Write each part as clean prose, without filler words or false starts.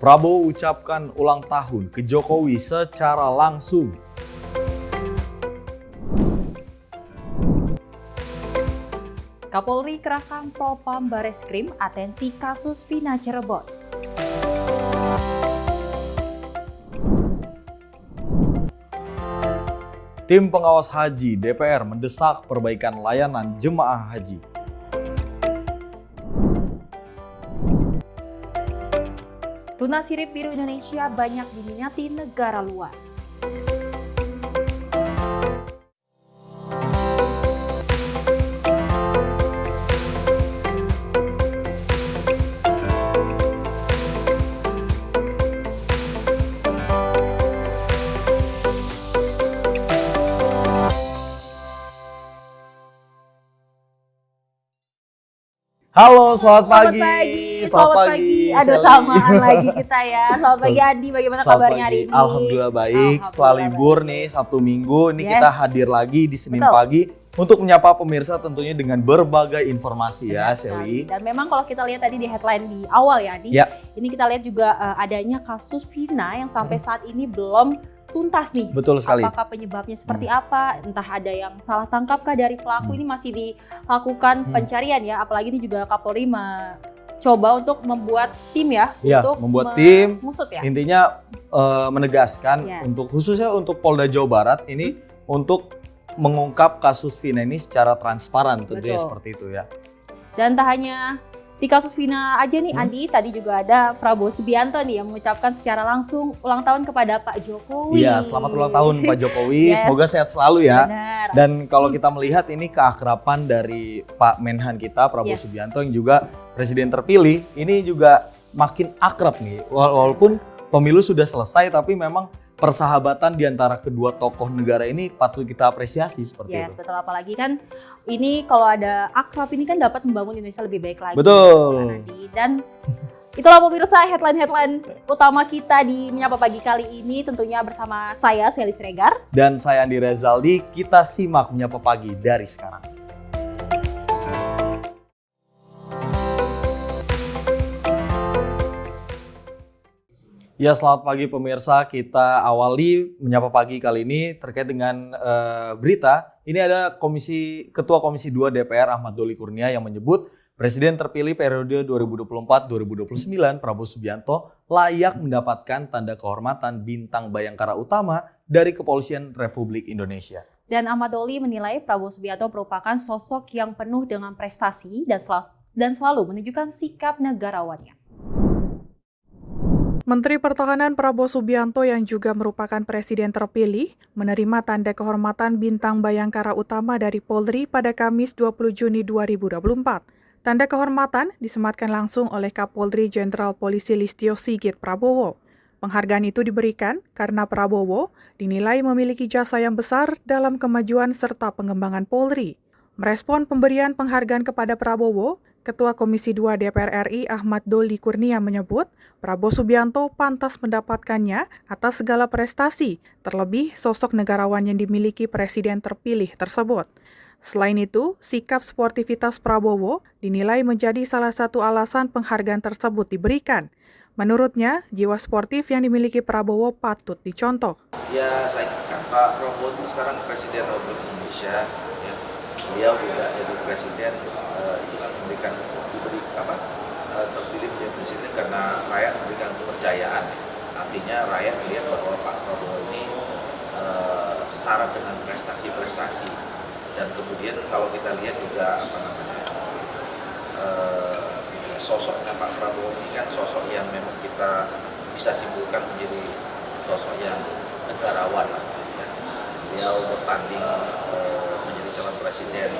Prabowo ucapkan ulang tahun ke Jokowi secara langsung. Kapolri kerahkan Propam Bareskrim atensi kasus Vina Cirebon. Tim pengawas haji DPR mendesak perbaikan layanan jemaah haji. Tuna sirip biru Indonesia banyak diminati negara luar. Halo, selamat pagi. Selamat pagi. Ada samaan lagi kita ya. Selamat pagi Adi, bagaimana kabarnya hari ini? Alhamdulillah baik. Setelah libur nih Sabtu Minggu, ini kita hadir lagi di Senin pagi untuk menyapa pemirsa tentunya dengan berbagai informasi ya, Sally. Dan memang kalau kita lihat tadi di headline di awal ya, Adi. Ya. Ini kita lihat juga adanya kasus Vina yang sampai saat ini belum tuntas nih. Betul sekali. Apakah penyebabnya seperti apa? Entah ada yang salah tangkapkah dari pelaku, ini masih dilakukan pencarian ya. Apalagi ini juga Kapolri coba untuk membuat tim ya, untuk membuat tim. Mengusut ya. Intinya menegaskan untuk khususnya untuk Polda Jawa Barat ini untuk mengungkap kasus Vina ini secara transparan tentunya seperti itu ya. Dan tak hanya di kasus Vina aja nih Andi, tadi juga ada Prabowo Subianto nih yang mengucapkan secara langsung ulang tahun kepada Pak Jokowi. Iya, selamat ulang tahun Pak Jokowi, semoga sehat selalu ya. Benar. Dan kalau kita melihat ini keakraban dari Pak Menhan kita, Prabowo Subianto yang juga presiden terpilih, ini juga makin akrab nih. Walaupun pemilu sudah selesai, tapi memang persahabatan di antara kedua tokoh negara ini patut kita apresiasi seperti itu. Betul, apalagi kan ini kalau ada akrab ini kan dapat membangun Indonesia lebih baik lagi. Betul. Dan itulah pemirsa headline-headline utama kita di Menyapa Pagi kali ini, tentunya bersama saya Sally Siregar dan saya Andi Rezaldi. Kita simak Menyapa Pagi dari sekarang. Ya, selamat pagi pemirsa. Kita awali Menyapa Pagi kali ini terkait dengan berita. Ini ada Ketua Komisi 2 DPR Ahmad Doli Kurnia yang menyebut Presiden terpilih periode 2024-2029 Prabowo Subianto layak mendapatkan tanda kehormatan Bintang Bayangkara Utama dari Kepolisian Republik Indonesia. Dan Ahmad Doli menilai Prabowo Subianto merupakan sosok yang penuh dengan prestasi dan selalu menunjukkan sikap negarawannya. Menteri Pertahanan Prabowo Subianto yang juga merupakan presiden terpilih menerima tanda kehormatan Bintang Bayangkara Utama dari Polri pada Kamis 20 Juni 2024. Tanda kehormatan disematkan langsung oleh Kapolri Jenderal Polisi Listio Sigit Prabowo. Penghargaan itu diberikan karena Prabowo dinilai memiliki jasa yang besar dalam kemajuan serta pengembangan Polri. Merespon pemberian penghargaan kepada Prabowo, Ketua Komisi 2 DPR RI Ahmad Doli Kurnia menyebut Prabowo Subianto pantas mendapatkannya atas segala prestasi, terlebih sosok negarawan yang dimiliki presiden terpilih tersebut. Selain itu, sikap sportivitas Prabowo dinilai menjadi salah satu alasan penghargaan tersebut diberikan. Menurutnya, jiwa sportif yang dimiliki Prabowo patut dicontoh. Ya, saya kan Pak Prabowo itu sekarang Presiden Republik Indonesia. Ya. Beliau juga jadi presiden, itu kan terpilih menjadi presiden karena rakyat memberikan kepercayaan. Artinya rakyat melihat bahwa Pak Prabowo ini syarat dengan prestasi-prestasi. Dan kemudian kalau kita lihat juga sosoknya Pak Prabowo ini kan sosok yang memang kita bisa simpulkan menjadi sosok yang negarawan lah. Ya. Beliau bertanding menjadi calon presiden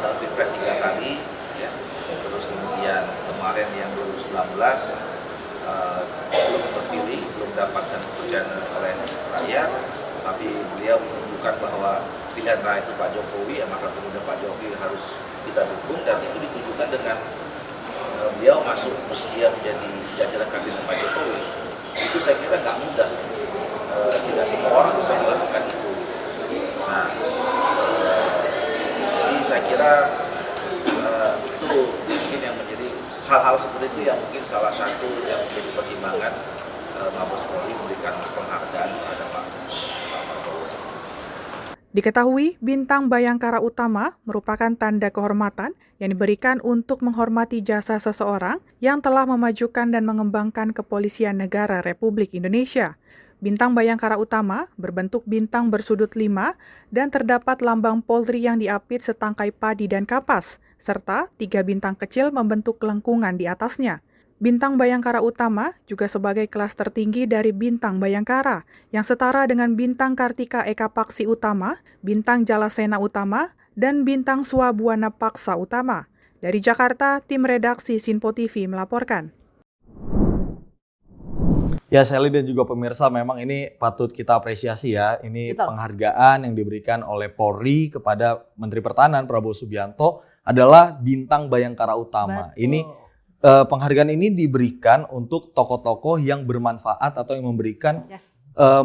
dalam Pilpres 3 kali, ya. Terus kemudian kemarin yang 2019 belum terpilih, belum dapatkan kepercayaan oleh rakyat, tapi beliau menunjukkan bahwa pilihan rakyat itu Pak Jokowi, ya maka kemudian Pak Jokowi harus kita dukung, dan itu ditunjukkan dengan beliau masuk bersedia menjadi jajaran kabinet Pak Jokowi. Itu saya kira nggak mudah, tidak semua orang bisa melakukan itu. Nah, jadi saya kira itu mungkin yang menjadi hal-hal seperti itu yang mungkin salah satu yang menjadi pertimbangan Mabes Polri memberikan penghargaan kepada Pak Prabowo. Diketahui, bintang Bayangkara Utama merupakan tanda kehormatan yang diberikan untuk menghormati jasa seseorang yang telah memajukan dan mengembangkan Kepolisian Negara Republik Indonesia. Bintang Bayangkara Utama berbentuk bintang bersudut 5 dan terdapat lambang Polri yang diapit setangkai padi dan kapas, serta 3 bintang kecil membentuk lengkungan di atasnya. Bintang Bayangkara Utama juga sebagai kelas tertinggi dari bintang Bayangkara, yang setara dengan bintang Kartika Eka Paksi Utama, bintang Jalasena Utama, dan bintang Swabuana Paksa Utama. Dari Jakarta, tim redaksi Sinpo TV melaporkan. Ya, Sally dan juga pemirsa, memang ini patut kita apresiasi ya. Ini Betul. penghargaan yang diberikan oleh Polri kepada Menteri Pertahanan Prabowo Subianto adalah bintang Bayangkara Utama. Betul. Ini penghargaan ini diberikan untuk tokoh-tokoh yang bermanfaat atau yang memberikan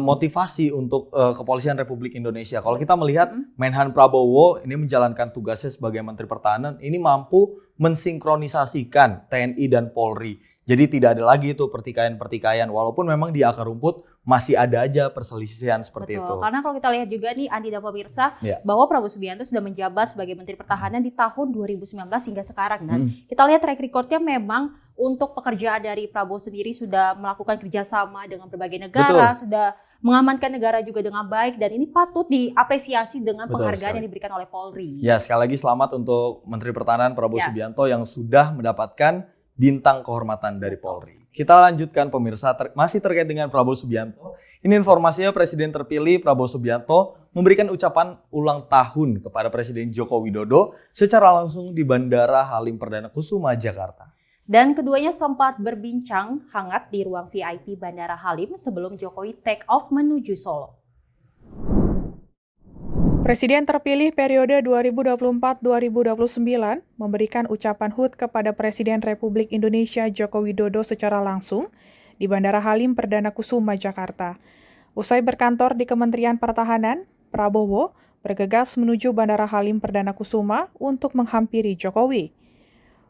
motivasi untuk Kepolisian Republik Indonesia. Kalau kita melihat Menhan Prabowo ini menjalankan tugasnya sebagai Menteri Pertahanan, ini mampu mensinkronisasikan TNI dan Polri. Jadi tidak ada lagi itu pertikaian-pertikaian, walaupun memang di akar rumput masih ada aja perselisihan seperti itu. Karena kalau kita lihat juga nih Andi dan pemirsa, bahwa Prabowo Subianto sudah menjabat sebagai Menteri Pertahanan di tahun 2019 hingga sekarang. Dan kita lihat track record-nya memang untuk pekerjaan dari Prabowo sendiri sudah melakukan kerjasama dengan berbagai negara, sudah mengamankan negara juga dengan baik, dan ini patut diapresiasi dengan penghargaan yang diberikan oleh Polri. Ya, sekali lagi selamat untuk Menteri Pertahanan Prabowo Subianto yang sudah mendapatkan bintang kehormatan dari Polri. Kita lanjutkan pemirsa, masih terkait dengan Prabowo Subianto. Ini informasinya Presiden terpilih Prabowo Subianto memberikan ucapan ulang tahun kepada Presiden Joko Widodo secara langsung di Bandara Halim Perdana Kusuma, Jakarta. Dan keduanya sempat berbincang hangat di ruang VIP Bandara Halim sebelum Jokowi take off menuju Solo. Presiden terpilih periode 2024-2029 memberikan ucapan HUT kepada Presiden Republik Indonesia Joko Widodo secara langsung di Bandara Halim Perdana Kusuma, Jakarta. Usai berkantor di Kementerian Pertahanan, Prabowo bergegas menuju Bandara Halim Perdana Kusuma untuk menghampiri Jokowi.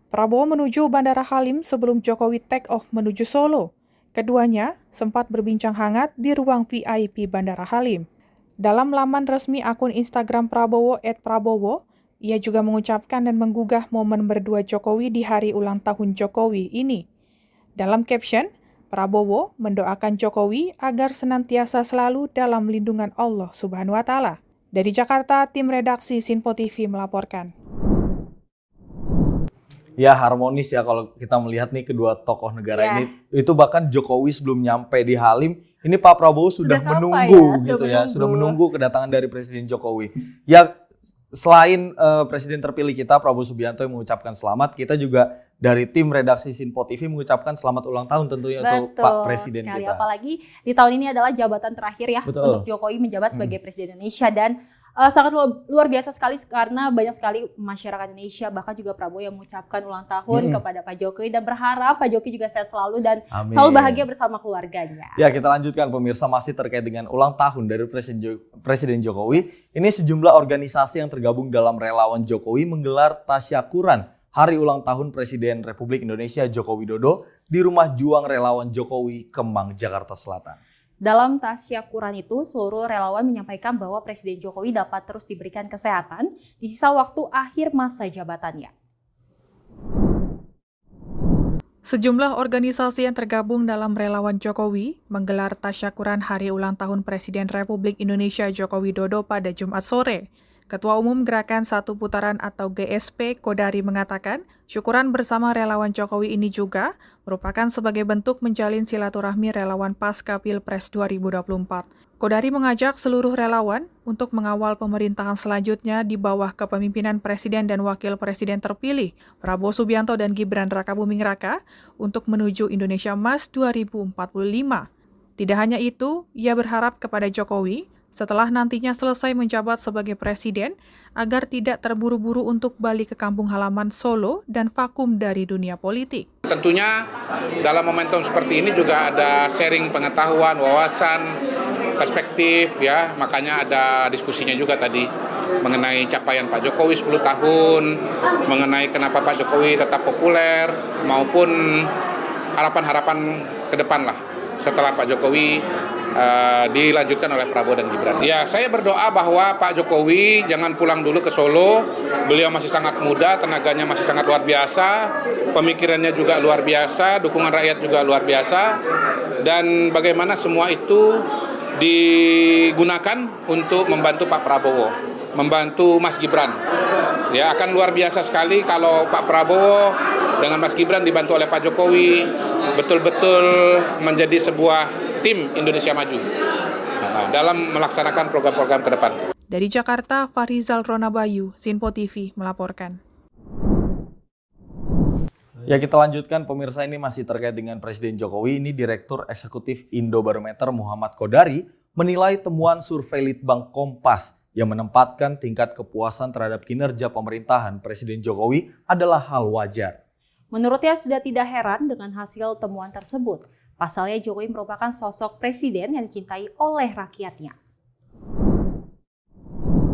Prabowo menuju Bandara Halim sebelum Jokowi take off menuju Solo. Keduanya sempat berbincang hangat di ruang VIP Bandara Halim. Dalam laman resmi akun Instagram Prabowo @prabowo, ia juga mengucapkan dan menggugah momen berdua Jokowi di hari ulang tahun Jokowi ini. Dalam caption, Prabowo mendoakan Jokowi agar senantiasa selalu dalam lindungan Allah Subhanahu wa Ta'ala. Dari Jakarta, tim redaksi Sinpo TV melaporkan. Ya, harmonis ya kalau kita melihat nih kedua tokoh negara ini. Itu bahkan Jokowi sebelum nyampe di Halim, ini Pak Prabowo sudah menunggu sudah menunggu kedatangan dari Presiden Jokowi. Ya, selain Presiden terpilih kita Prabowo Subianto yang mengucapkan selamat, kita juga dari tim redaksi Sinpo TV mengucapkan selamat ulang tahun tentunya untuk Pak Presiden sekali. kita. Apalagi di tahun ini adalah jabatan terakhir ya untuk Jokowi menjabat sebagai Presiden Indonesia, dan sangat luar biasa sekali karena banyak sekali masyarakat Indonesia, bahkan juga Prabowo yang mengucapkan ulang tahun kepada Pak Jokowi dan berharap Pak Jokowi juga sehat selalu dan selalu bahagia bersama keluarganya. Ya, kita lanjutkan pemirsa, masih terkait dengan ulang tahun dari Presiden Jokowi. Ini sejumlah organisasi yang tergabung dalam relawan Jokowi menggelar tasyakuran hari ulang tahun Presiden Republik Indonesia Joko Widodo di Rumah Juang Relawan Jokowi, Kemang, Jakarta Selatan. Dalam tasyakuran itu, seluruh relawan menyampaikan bahwa Presiden Jokowi dapat terus diberikan kesehatan di sisa waktu akhir masa jabatannya. Sejumlah organisasi yang tergabung dalam relawan Jokowi menggelar tasyakuran hari ulang tahun Presiden Republik Indonesia Joko Widodo pada Jumat sore. Ketua Umum Gerakan Satu Putaran atau GSP, Kodari, mengatakan syukuran bersama relawan Jokowi ini juga merupakan sebagai bentuk menjalin silaturahmi relawan pasca Pilpres 2024. Kodari mengajak seluruh relawan untuk mengawal pemerintahan selanjutnya di bawah kepemimpinan Presiden dan Wakil Presiden terpilih Prabowo Subianto dan Gibran Rakabuming Raka untuk menuju Indonesia Emas 2045. Tidak hanya itu, ia berharap kepada Jokowi setelah nantinya selesai menjabat sebagai presiden, agar tidak terburu-buru untuk balik ke kampung halaman Solo dan vakum dari dunia politik. Tentunya dalam momentum seperti ini juga ada sharing pengetahuan, wawasan, perspektif, ya, makanya ada diskusinya juga tadi. mengenai capaian Pak Jokowi 10 tahun, mengenai kenapa Pak Jokowi tetap populer, maupun harapan-harapan ke depan lah setelah Pak Jokowi dilanjutkan oleh Prabowo dan Gibran. Ya, saya berdoa bahwa Pak Jokowi jangan pulang dulu ke Solo. Beliau masih sangat muda, tenaganya masih sangat luar biasa, pemikirannya juga luar biasa, dukungan rakyat juga luar biasa, dan bagaimana semua itu digunakan untuk membantu Pak Prabowo, membantu Mas Gibran. Ya, akan luar biasa sekali kalau Pak Prabowo dengan Mas Gibran dibantu oleh Pak Jokowi betul-betul menjadi sebuah tim Indonesia Maju dalam melaksanakan program-program ke depan. Dari Jakarta, Farizal Ronabayu, Sinpo TV melaporkan. Ya, kita lanjutkan pemirsa, ini masih terkait dengan Presiden Jokowi. Ini Direktur Eksekutif Indobarometer Muhammad Kodari menilai temuan survei Litbang Kompas yang menempatkan tingkat kepuasan terhadap kinerja pemerintahan Presiden Jokowi adalah hal wajar. Menurutnya sudah tidak heran dengan hasil temuan tersebut. Pasalnya Jokowi merupakan sosok presiden yang dicintai oleh rakyatnya.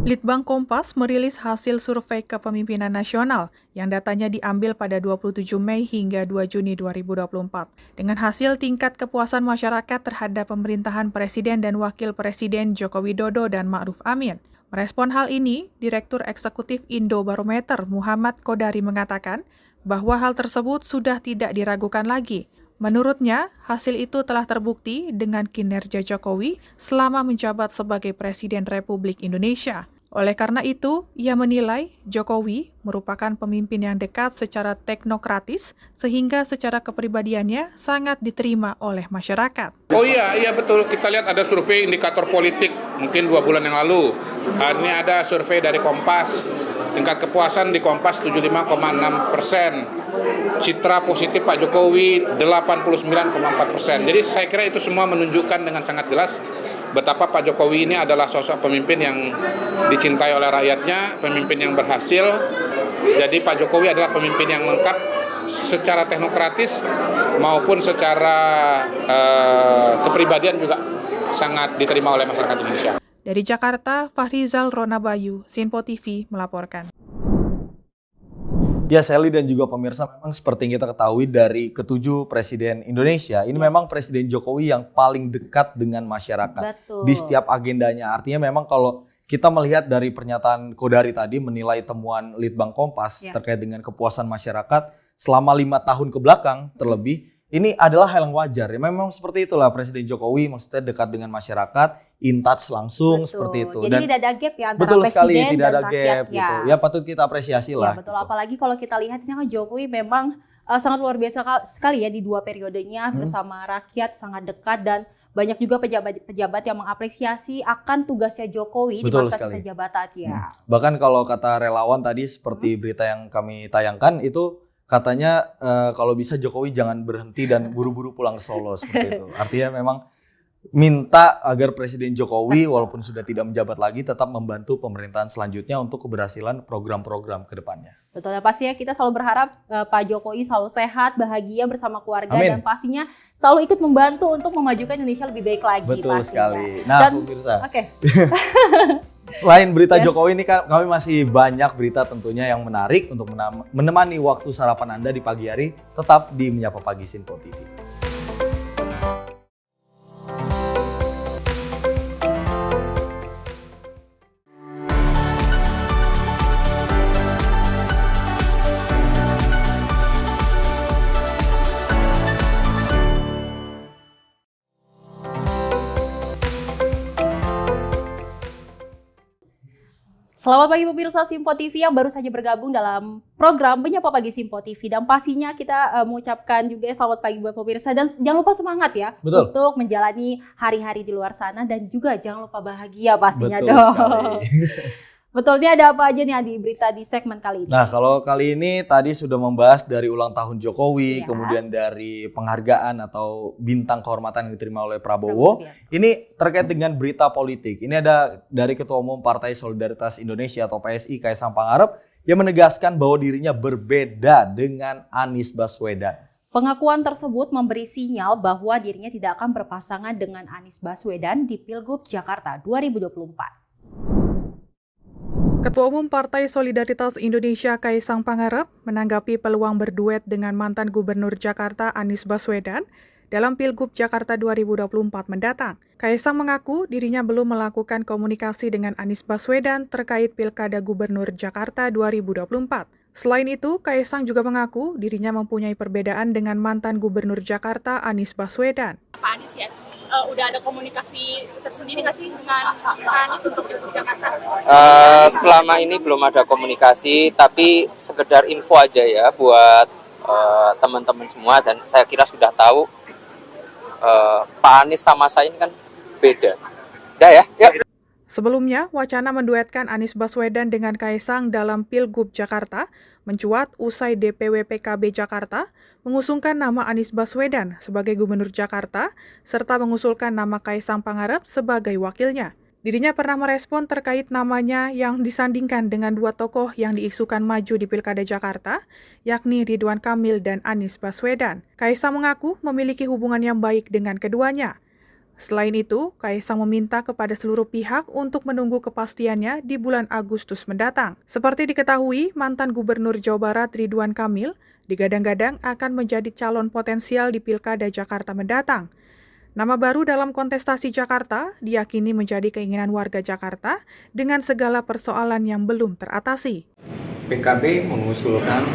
Litbang Kompas merilis hasil survei kepemimpinan nasional yang datanya diambil pada 27 Mei hingga 2 Juni 2024. Dengan hasil tingkat kepuasan masyarakat terhadap pemerintahan Presiden dan Wakil Presiden Joko Widodo dan Ma'ruf Amin. Merespon hal ini, Direktur Eksekutif Indobarometer Muhammad Kodari mengatakan bahwa hal tersebut sudah tidak diragukan lagi. Menurutnya, hasil itu telah terbukti dengan kinerja Jokowi selama menjabat sebagai Presiden Republik Indonesia. Oleh karena itu, ia menilai Jokowi merupakan pemimpin yang dekat secara teknokratis sehingga secara kepribadiannya sangat diterima oleh masyarakat. Oh iya betul. Kita lihat ada survei indikator politik mungkin 2 bulan yang lalu. Ini ada survei dari Kompas. Tingkat kepuasan di Kompas 75,6%. Citra positif Pak Jokowi 89,4%. Jadi saya kira itu semua menunjukkan dengan sangat jelas betapa Pak Jokowi ini adalah sosok pemimpin yang dicintai oleh rakyatnya, pemimpin yang berhasil. Jadi Pak Jokowi adalah pemimpin yang lengkap secara teknokratis maupun secara kepribadian juga sangat diterima oleh masyarakat Indonesia. Dari Jakarta, Farizal Ronabayu, Sinpo TV melaporkan. Ya, Sally dan juga pemirsa, memang seperti yang kita ketahui dari ketujuh Presiden Indonesia, ini memang Presiden Jokowi yang paling dekat dengan masyarakat. Betul. Di setiap agendanya. Artinya memang kalau kita melihat dari pernyataan Kodari tadi menilai temuan Litbang Kompas terkait dengan kepuasan masyarakat selama 5 tahun ke belakang terlebih, ini adalah hal yang wajar. Ya, memang seperti itulah Presiden Jokowi, maksudnya dekat dengan masyarakat, in touch langsung. Betul. Seperti itu. Jadi dan tidak ada gap ya antara betul presiden sekali, tidak dan ada rakyat. gap gitu. Ya, patut kita apresiasi lah. Ya, betul. Gitu. Apalagi kalau kita lihat ini kan Jokowi memang sangat luar biasa sekali ya di 2 periodenya bersama rakyat, sangat dekat, dan banyak juga pejabat-pejabat yang mengapresiasi akan tugasnya Jokowi betul di masa sekali. sisa jabatannya. Bahkan kalau kata relawan tadi seperti berita yang kami tayangkan itu katanya kalau bisa Jokowi jangan berhenti dan buru-buru pulang ke Solo seperti itu. Artinya memang minta agar Presiden Jokowi walaupun sudah tidak menjabat lagi tetap membantu pemerintahan selanjutnya untuk keberhasilan program-program ke depannya. Betul, dan pastinya kita selalu berharap Pak Jokowi selalu sehat, bahagia bersama keluarga. Amin. Dan pastinya selalu ikut membantu untuk memajukan Indonesia lebih baik lagi. Betul pastinya. Sekali. Nah, dan, pemirsa. Okay. Selain berita Jokowi ini, kami masih banyak berita tentunya yang menarik untuk menemani waktu sarapan Anda di pagi hari. Tetap di Menyapa Pagi Sinpo TV. Selamat pagi pemirsa Sinpo TV yang baru saja bergabung dalam program Menyapa Pagi Sinpo TV. Dan pastinya kita mengucapkan juga selamat pagi buat pemirsa. Dan jangan lupa semangat ya. Betul. Untuk menjalani hari-hari di luar sana. Dan juga jangan lupa bahagia pastinya. Betul dong. Sekali. Betul, ini ada apa aja nih di berita di segmen kali ini? Nah, kalau kali ini tadi sudah membahas dari ulang tahun Jokowi, kemudian dari penghargaan atau bintang kehormatan yang diterima oleh Prabowo. Ini terkait dengan berita politik. Ini ada dari Ketua Umum Partai Solidaritas Indonesia atau PSI, Kaisang Pangarep, yang menegaskan bahwa dirinya berbeda dengan Anies Baswedan. Pengakuan tersebut memberi sinyal bahwa dirinya tidak akan berpasangan dengan Anies Baswedan di Pilgub Jakarta 2024. Ketua Umum Partai Solidaritas Indonesia Kaisang Pangarep menanggapi peluang berduet dengan mantan Gubernur Jakarta Anies Baswedan dalam Pilgub Jakarta 2024 mendatang. Kaisang mengaku dirinya belum melakukan komunikasi dengan Anies Baswedan terkait Pilkada Gubernur Jakarta 2024. Selain itu, Kaisang juga mengaku dirinya mempunyai perbedaan dengan mantan Gubernur Jakarta Anies Baswedan. Pak Anies ya, udah ada komunikasi tersendiri nggak sih dengan Pak Anies untuk Pilgub Jakarta? Selama ini belum ada komunikasi, tapi sekedar info aja ya buat teman-teman semua, dan saya kira sudah tahu Pak Anies sama saya ini kan beda. Udah ya. Sebelumnya, wacana menduetkan Anies Baswedan dengan Kaisang dalam Pilgub Jakarta mencuat usai DPW PKB Jakarta mengusungkan nama Anies Baswedan sebagai Gubernur Jakarta serta mengusulkan nama Kaisang Pangarep sebagai wakilnya. Dirinya pernah merespon terkait namanya yang disandingkan dengan dua tokoh yang diisukan maju di Pilkada Jakarta, yakni Ridwan Kamil dan Anies Baswedan. Kaisang mengaku memiliki hubungan yang baik dengan keduanya. Selain itu, Kaisang meminta kepada seluruh pihak untuk menunggu kepastiannya di bulan Agustus mendatang. Seperti diketahui, mantan Gubernur Jawa Barat Ridwan Kamil digadang-gadang akan menjadi calon potensial di Pilkada Jakarta mendatang. Nama baru dalam kontestasi Jakarta diyakini menjadi keinginan warga Jakarta dengan segala persoalan yang belum teratasi. PKB mengusulkan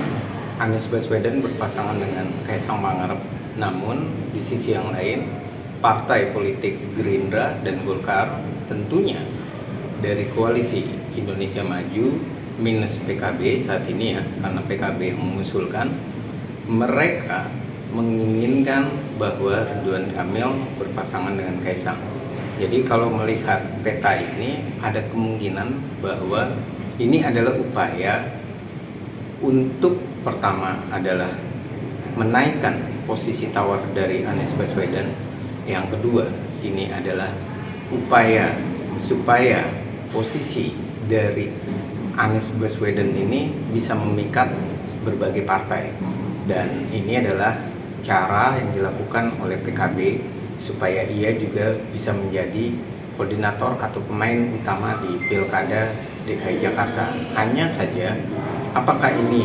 Anies Baswedan berpasangan dengan Kaisang Pangarep. Namun di sisi yang lain, partai politik Gerindra dan Golkar tentunya dari koalisi Indonesia Maju minus PKB saat ini ya, karena PKB mengusulkan, mereka menginginkan bahwa Ridwan Kamil berpasangan dengan Kaisang. Jadi kalau melihat peta ini, ada kemungkinan bahwa ini adalah upaya untuk pertama adalah menaikkan posisi tawar dari Anies Baswedan. Yang kedua, ini adalah upaya supaya posisi dari Anies Baswedan ini bisa memikat berbagai partai. Dan ini adalah cara yang dilakukan oleh PKB supaya ia juga bisa menjadi koordinator atau pemain utama di Pilkada DKI Jakarta. Hanya saja, apakah ini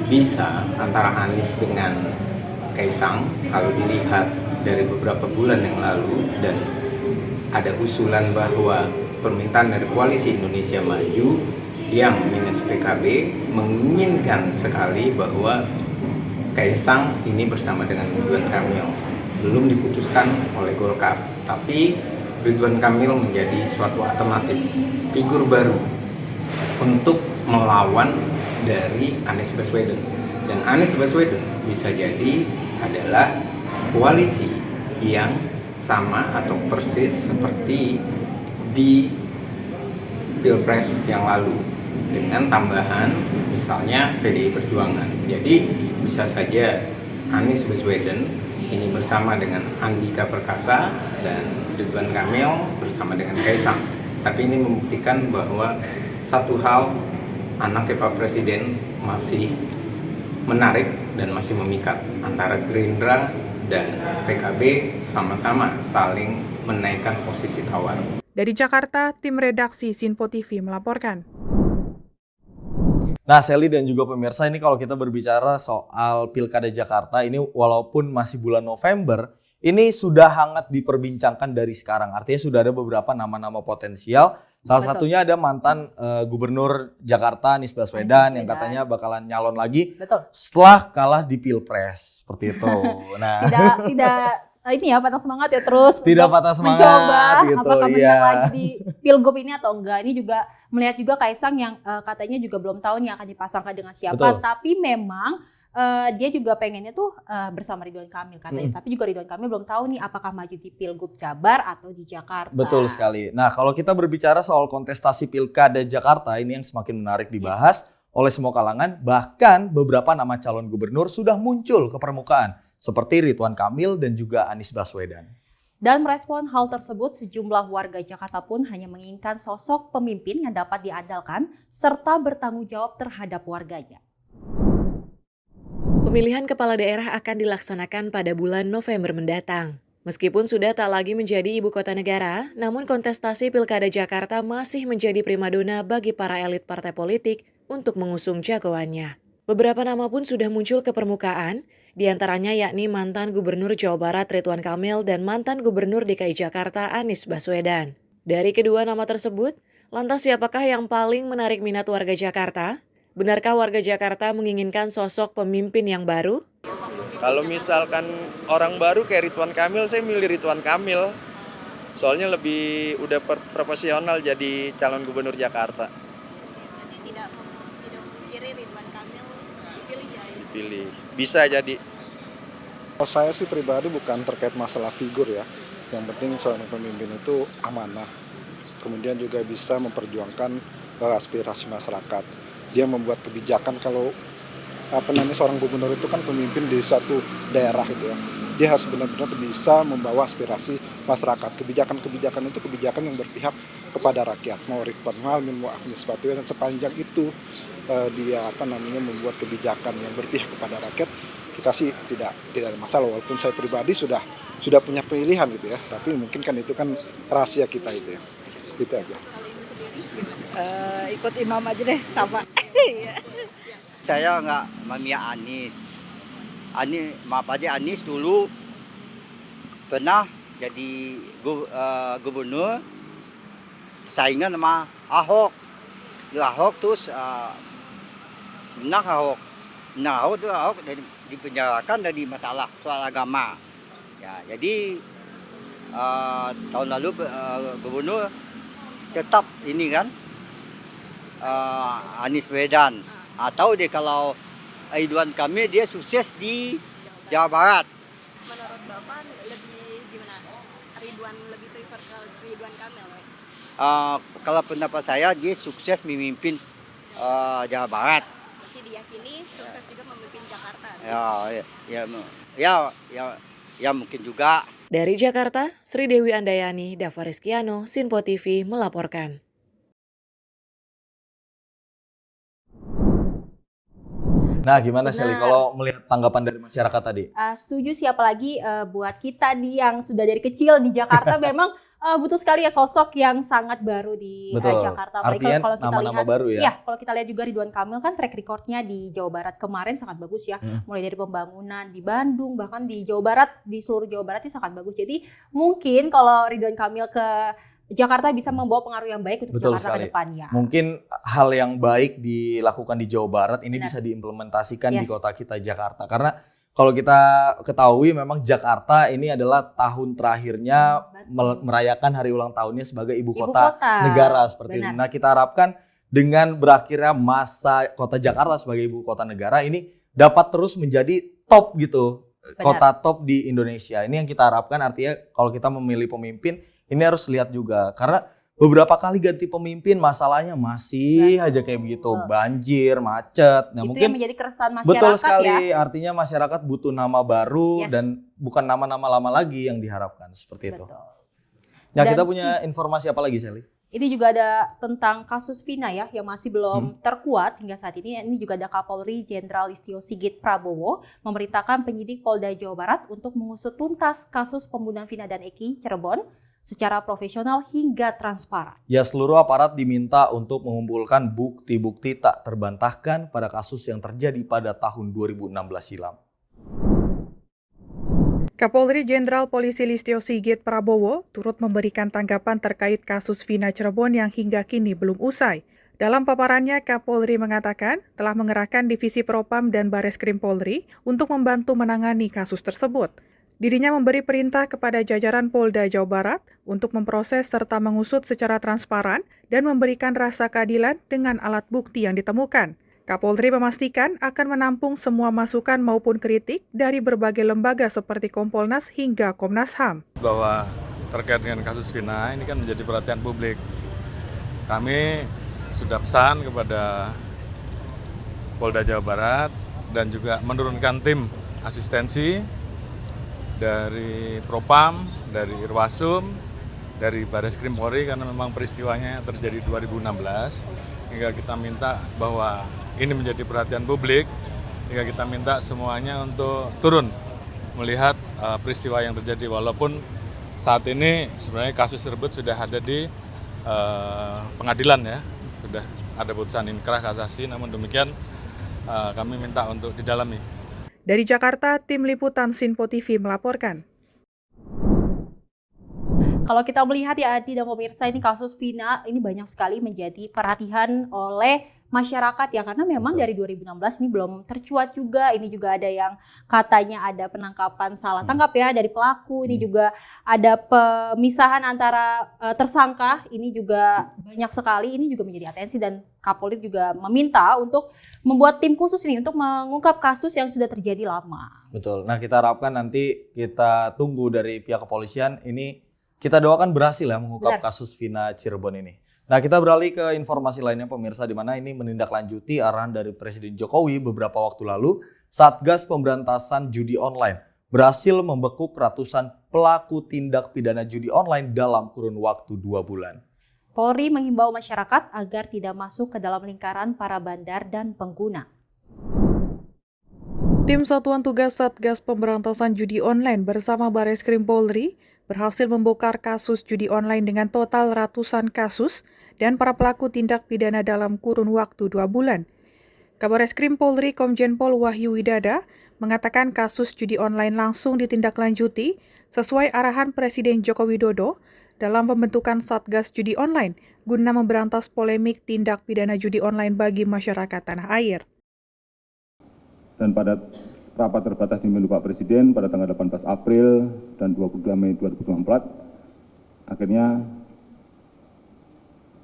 bisa antara Anies dengan Kaisang? Kalau dilihat dari beberapa bulan yang lalu dan ada usulan bahwa permintaan dari koalisi Indonesia Maju yang minus PKB menginginkan sekali bahwa Kaisang ini bersama dengan Ridwan Kamil. Belum diputuskan oleh Golkar, tapi Ridwan Kamil menjadi suatu alternatif, figur baru untuk melawan dari Anies Baswedan. Dan Anies Baswedan bisa jadi adalah koalisi yang sama atau persis seperti di Pilpres yang lalu, dengan tambahan misalnya PDI Perjuangan. Jadi bisa saja Anies Baswedan ini bersama dengan Andika Perkasa dan Ridwan Kamil bersama dengan Kaisang. Tapi ini membuktikan bahwa satu hal, anaknya Pak Presiden masih menarik dan masih memikat, antara Gerindra dan PKB sama-sama saling menaikkan posisi tawar. Dari Jakarta, tim redaksi Sinpo TV melaporkan. Nah, Sally dan juga pemirsa, ini kalau kita berbicara soal Pilkada Jakarta ini walaupun masih bulan November, ini sudah hangat diperbincangkan dari sekarang. Artinya sudah ada beberapa nama-nama potensial. Salah satunya ada mantan Gubernur Jakarta Anies Baswedan yang katanya bakalan nyalon lagi setelah kalah di Pilpres, seperti itu. Nah, tidak ini ya patah semangat ya terus. Tidak patah semangat mencoba gitu. Apakah menang lagi di Pilgub ini atau enggak. Ini juga melihat juga Kaisang yang katanya juga belum tahu nih akan dipasangkan dengan siapa. Betul. Tapi memang dia juga pengennya tuh bersama Ridwan Kamil katanya. Tapi juga Ridwan Kamil belum tahu nih apakah maju di Pilgub Jabar atau di Jakarta. Betul sekali. Nah, kalau kita berbicara soal kontestasi Pilkada Jakarta, ini yang semakin menarik dibahas oleh semua kalangan. Bahkan beberapa nama calon gubernur sudah muncul ke permukaan, seperti Ridwan Kamil dan juga Anies Baswedan. Dan merespon hal tersebut, sejumlah warga Jakarta pun hanya menginginkan sosok pemimpin yang dapat diandalkan serta bertanggung jawab terhadap warganya. Pemilihan kepala daerah akan dilaksanakan pada bulan November mendatang. Meskipun sudah tak lagi menjadi ibu kota negara, namun kontestasi Pilkada Jakarta masih menjadi primadona bagi para elit partai politik untuk mengusung jagoannya. Beberapa nama pun sudah muncul ke permukaan, diantaranya yakni mantan Gubernur Jawa Barat Ridwan Kamil dan mantan Gubernur DKI Jakarta Anies Baswedan. Dari kedua nama tersebut, lantas siapakah yang paling menarik minat warga Jakarta? Benarkah warga Jakarta menginginkan sosok pemimpin yang baru? Kalau misalkan orang baru kayak Ridwan Kamil, saya milih Ridwan Kamil. Soalnya lebih udah profesional jadi calon gubernur Jakarta. Berarti tidak memungkiri Ridwan Kamil dipilih ya? Dipilih. Bisa jadi. Kalau saya sih pribadi bukan terkait masalah figur ya. Yang penting seorang pemimpin itu amanah. Kemudian juga bisa memperjuangkan aspirasi masyarakat. Dia membuat kebijakan kalau seorang gubernur itu kan pemimpin di satu daerah itu ya. Dia harus benar-benar bisa membawa aspirasi masyarakat. Kebijakan-kebijakan itu kebijakan yang berpihak kepada rakyat. Mau Ridwan Kamil, mau Anies Baswedan, sepanjang itu dia membuat kebijakan yang berpihak kepada rakyat, kita sih tidak ada masalah. Walaupun saya pribadi sudah punya pilihan gitu ya. Tapi mungkin kan itu kan rahasia kita itu ya. Itu aja. Ikut imam aja deh sama. Saya nggak memihak Anies. Anies dulu pernah jadi gubernur saingan sama Ahok. Ahok terus menang Ahok. Ahok dipenjarakan dari masalah soal agama. Ya, jadi tahun lalu gubernur tetap ini kan Anies Baswedan. Atau deh kalau Ridwan Kamil dia sukses di Jawa Barat. Menurut Bapak lebih gimana? Ridwan lebih prefer ke Ridwan Kamil? Kalau pendapat saya dia sukses memimpin Jawa Barat. Masih diyakini sukses juga memimpin Jakarta. Ya mungkin juga. Dari Jakarta, Sri Dewi Andayani, Dava Rizkiano, Sinpo TV melaporkan. Nah, gimana Shelly kalau melihat tanggapan dari masyarakat tadi? Setuju sih, apalagi buat kita nih yang sudah dari kecil di Jakarta memang butuh sekali ya sosok yang sangat baru di Jakarta. Artinya kalau kita nama-nama lihat, baru ya? Iya, kalau kita lihat juga Ridwan Kamil kan track recordnya di Jawa Barat kemarin sangat bagus ya. Mulai dari pembangunan di Bandung, bahkan di Jawa Barat, di seluruh Jawa Barat ini sangat bagus. Jadi mungkin kalau Ridwan Kamil ke Jakarta bisa membawa pengaruh yang baik untuk Jakarta ke depannya. Mungkin hal yang baik dilakukan di Jawa Barat ini bisa diimplementasikan di kota kita Jakarta. Karena kalau kita ketahui memang Jakarta ini adalah tahun terakhirnya merayakan hari ulang tahunnya sebagai ibu kota negara seperti itu. Nah, kita harapkan dengan berakhirnya masa kota Jakarta sebagai ibu kota negara ini dapat terus menjadi top gitu. Kota top di Indonesia. Ini yang kita harapkan, artinya kalau kita memilih pemimpin ini harus lihat juga, karena beberapa kali ganti pemimpin masalahnya masih aja kayak begitu, banjir, macet. Nah, itu mungkin yang menjadi keresahan masyarakat. Betul sekali, artinya masyarakat butuh nama baru dan bukan nama-nama lama lagi yang diharapkan seperti itu. Nah, kita punya informasi apa lagi, Shelly? Ini juga ada tentang kasus Vina ya, yang masih belum terkuat hingga saat ini. Ini juga ada Kapolri Jenderal Listio Sigit Prabowo memerintahkan penyidik Polda Jawa Barat untuk mengusut tuntas kasus pembunuhan Vina dan Eki Cirebon secara profesional hingga transparan. Ya, seluruh aparat diminta untuk mengumpulkan bukti-bukti tak terbantahkan pada kasus yang terjadi pada tahun 2016 silam. Kapolri Jenderal Polisi Listio Sigit Prabowo turut memberikan tanggapan terkait kasus Vina Cirebon yang hingga kini belum usai. Dalam paparannya, Kapolri mengatakan telah mengerahkan Divisi Propam dan Bareskrim Polri untuk membantu menangani kasus tersebut. Dirinya memberi perintah kepada jajaran Polda Jawa Barat untuk memproses serta mengusut secara transparan dan memberikan rasa keadilan dengan alat bukti yang ditemukan. Kapolri memastikan akan menampung semua masukan maupun kritik dari berbagai lembaga seperti Kompolnas hingga Komnas HAM. Bahwa terkait dengan kasus Vina ini kan menjadi perhatian publik. Kami sudah pesan kepada Polda Jawa Barat dan juga menurunkan tim asistensi dari Propam, dari Irwasum, dari Bareskrim Polri karena memang peristiwanya terjadi 2016. Hingga kita minta bahwa ini menjadi perhatian publik, sehingga kita minta semuanya untuk turun melihat peristiwa yang terjadi. Walaupun saat ini sebenarnya kasus tersebut sudah ada di pengadilan ya, sudah ada putusan inkrah kasasi, namun demikian kami minta untuk didalami. Dari Jakarta, tim liputan Sinpo TV melaporkan. Kalau kita melihat ya Adi dan pemirsa, ini kasus Vina ini banyak sekali menjadi perhatian oleh masyarakat ya, karena memang dari 2016 ini belum tercuat juga. Ini juga ada yang katanya ada penangkapan salah tangkap ya dari pelaku. Ini juga ada pemisahan antara tersangka. Ini juga banyak sekali. Ini juga menjadi atensi dan Kapolri juga meminta untuk membuat tim khusus ini untuk mengungkap kasus yang sudah terjadi lama. Betul. Nah, kita harapkan nanti kita tunggu dari pihak kepolisian ini, kita doakan berhasil ya mengungkap kasus Vina Cirebon ini. Nah, kita beralih ke informasi lainnya pemirsa, di mana ini menindaklanjuti arahan dari Presiden Jokowi beberapa waktu lalu. Satgas Pemberantasan Judi Online berhasil membekuk ratusan pelaku tindak pidana judi online dalam kurun waktu 2 bulan. Polri menghimbau masyarakat agar tidak masuk ke dalam lingkaran para bandar dan pengguna. Tim Satuan Tugas Satgas Pemberantasan Judi Online bersama Bareskrim Polri berhasil membongkar kasus judi online dengan total ratusan kasus dan para pelaku tindak pidana dalam kurun waktu 2 bulan. Kabareskrim Polri Komjen Pol Wahyu Widada mengatakan kasus judi online langsung ditindaklanjuti sesuai arahan Presiden Joko Widodo dalam pembentukan Satgas Judi Online guna memberantas polemik tindak pidana judi online bagi masyarakat tanah air. Dan pada rapat terbatas di Menlu Pak Presiden pada tanggal 18 April dan 22 Mei 2024, akhirnya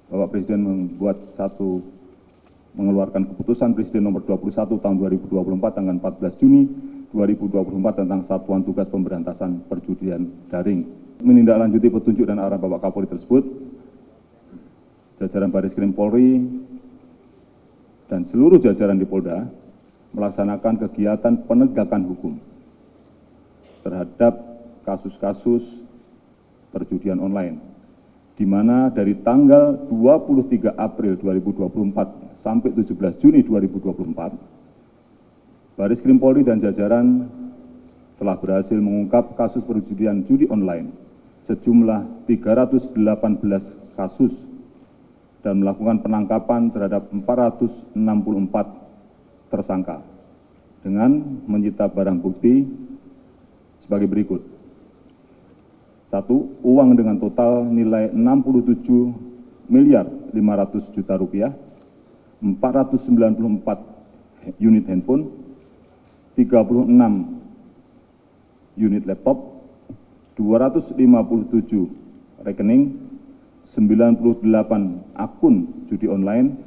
Bapak Presiden mengeluarkan keputusan Presiden nomor 21 tahun 2024 tanggal 14 Juni 2024 tentang Satuan Tugas Pemberantasan Perjudian Daring. Menindaklanjuti petunjuk dan arahan Bapak Kapolri tersebut, jajaran Bareskrim Polri dan seluruh jajaran di Polda melaksanakan kegiatan penegakan hukum terhadap kasus-kasus perjudian online, di mana dari tanggal 23 April 2024 sampai 17 Juni 2024, Bareskrim Polri dan jajaran telah berhasil mengungkap kasus perjudian judi online sejumlah 318 kasus dan melakukan penangkapan terhadap 464 tersangka dengan menyita barang bukti sebagai berikut. 1. Uang dengan total nilai 67 miliar 500 juta rupiah, 494 unit handphone, 36 unit laptop, 257 rekening, 98 akun judi online,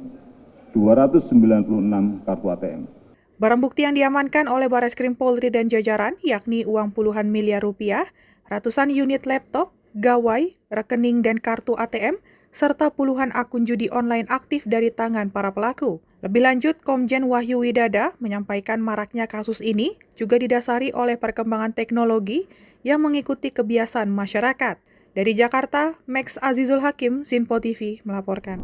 296 kartu ATM. Barang bukti yang diamankan oleh Bareskrim Polri dan jajaran yakni uang puluhan miliar rupiah, ratusan unit laptop, gawai, rekening dan kartu ATM, serta puluhan akun judi online aktif dari tangan para pelaku. Lebih lanjut, Komjen Wahyu Widada menyampaikan maraknya kasus ini juga didasari oleh perkembangan teknologi yang mengikuti kebiasaan masyarakat. Dari Jakarta, Max Azizul Hakim, Sinpo TV melaporkan.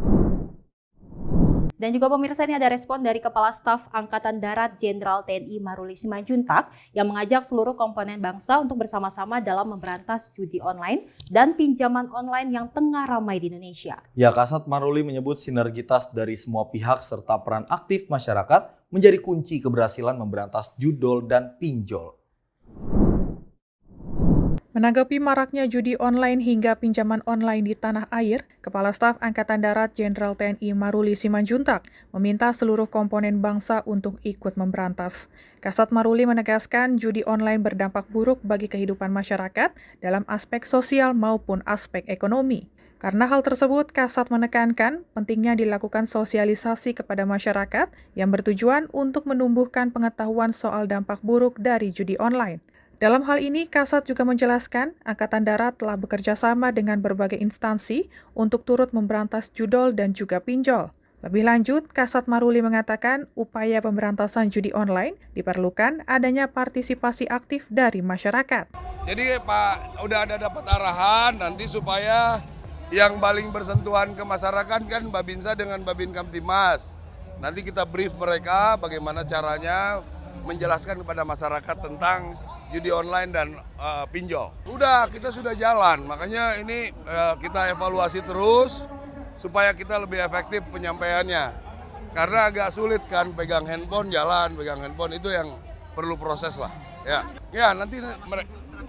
Dan juga pemirsa, ini ada respon dari Kepala Staf Angkatan Darat Jenderal TNI Maruli Simanjuntak yang mengajak seluruh komponen bangsa untuk bersama-sama dalam memberantas judi online dan pinjaman online yang tengah ramai di Indonesia. Ya, Kasat Maruli menyebut sinergitas dari semua pihak serta peran aktif masyarakat menjadi kunci keberhasilan memberantas judol dan pinjol. Menanggapi maraknya judi online hingga pinjaman online di tanah air, Kepala Staf Angkatan Darat Jenderal TNI Maruli Simanjuntak meminta seluruh komponen bangsa untuk ikut memberantas. Kasat Maruli menegaskan judi online berdampak buruk bagi kehidupan masyarakat dalam aspek sosial maupun aspek ekonomi. Karena hal tersebut, Kasat menekankan pentingnya dilakukan sosialisasi kepada masyarakat yang bertujuan untuk menumbuhkan pengetahuan soal dampak buruk dari judi online. Dalam hal ini, Kasat juga menjelaskan Angkatan Darat telah bekerja sama dengan berbagai instansi untuk turut memberantas judol dan juga pinjol. Lebih lanjut, Kasat Maruli mengatakan upaya pemberantasan judi online diperlukan adanya partisipasi aktif dari masyarakat. Jadi Pak, udah ada dapat arahan nanti supaya yang paling bersentuhan ke masyarakat kan Babinsa dengan Babin Kamtimas. Nanti kita brief mereka bagaimana caranya menjelaskan kepada masyarakat tentang judi online dan pinjol. Kita sudah jalan, makanya ini kita evaluasi terus supaya kita lebih efektif penyampaiannya. Karena agak sulit kan pegang handphone itu yang perlu proses lah. Ya nanti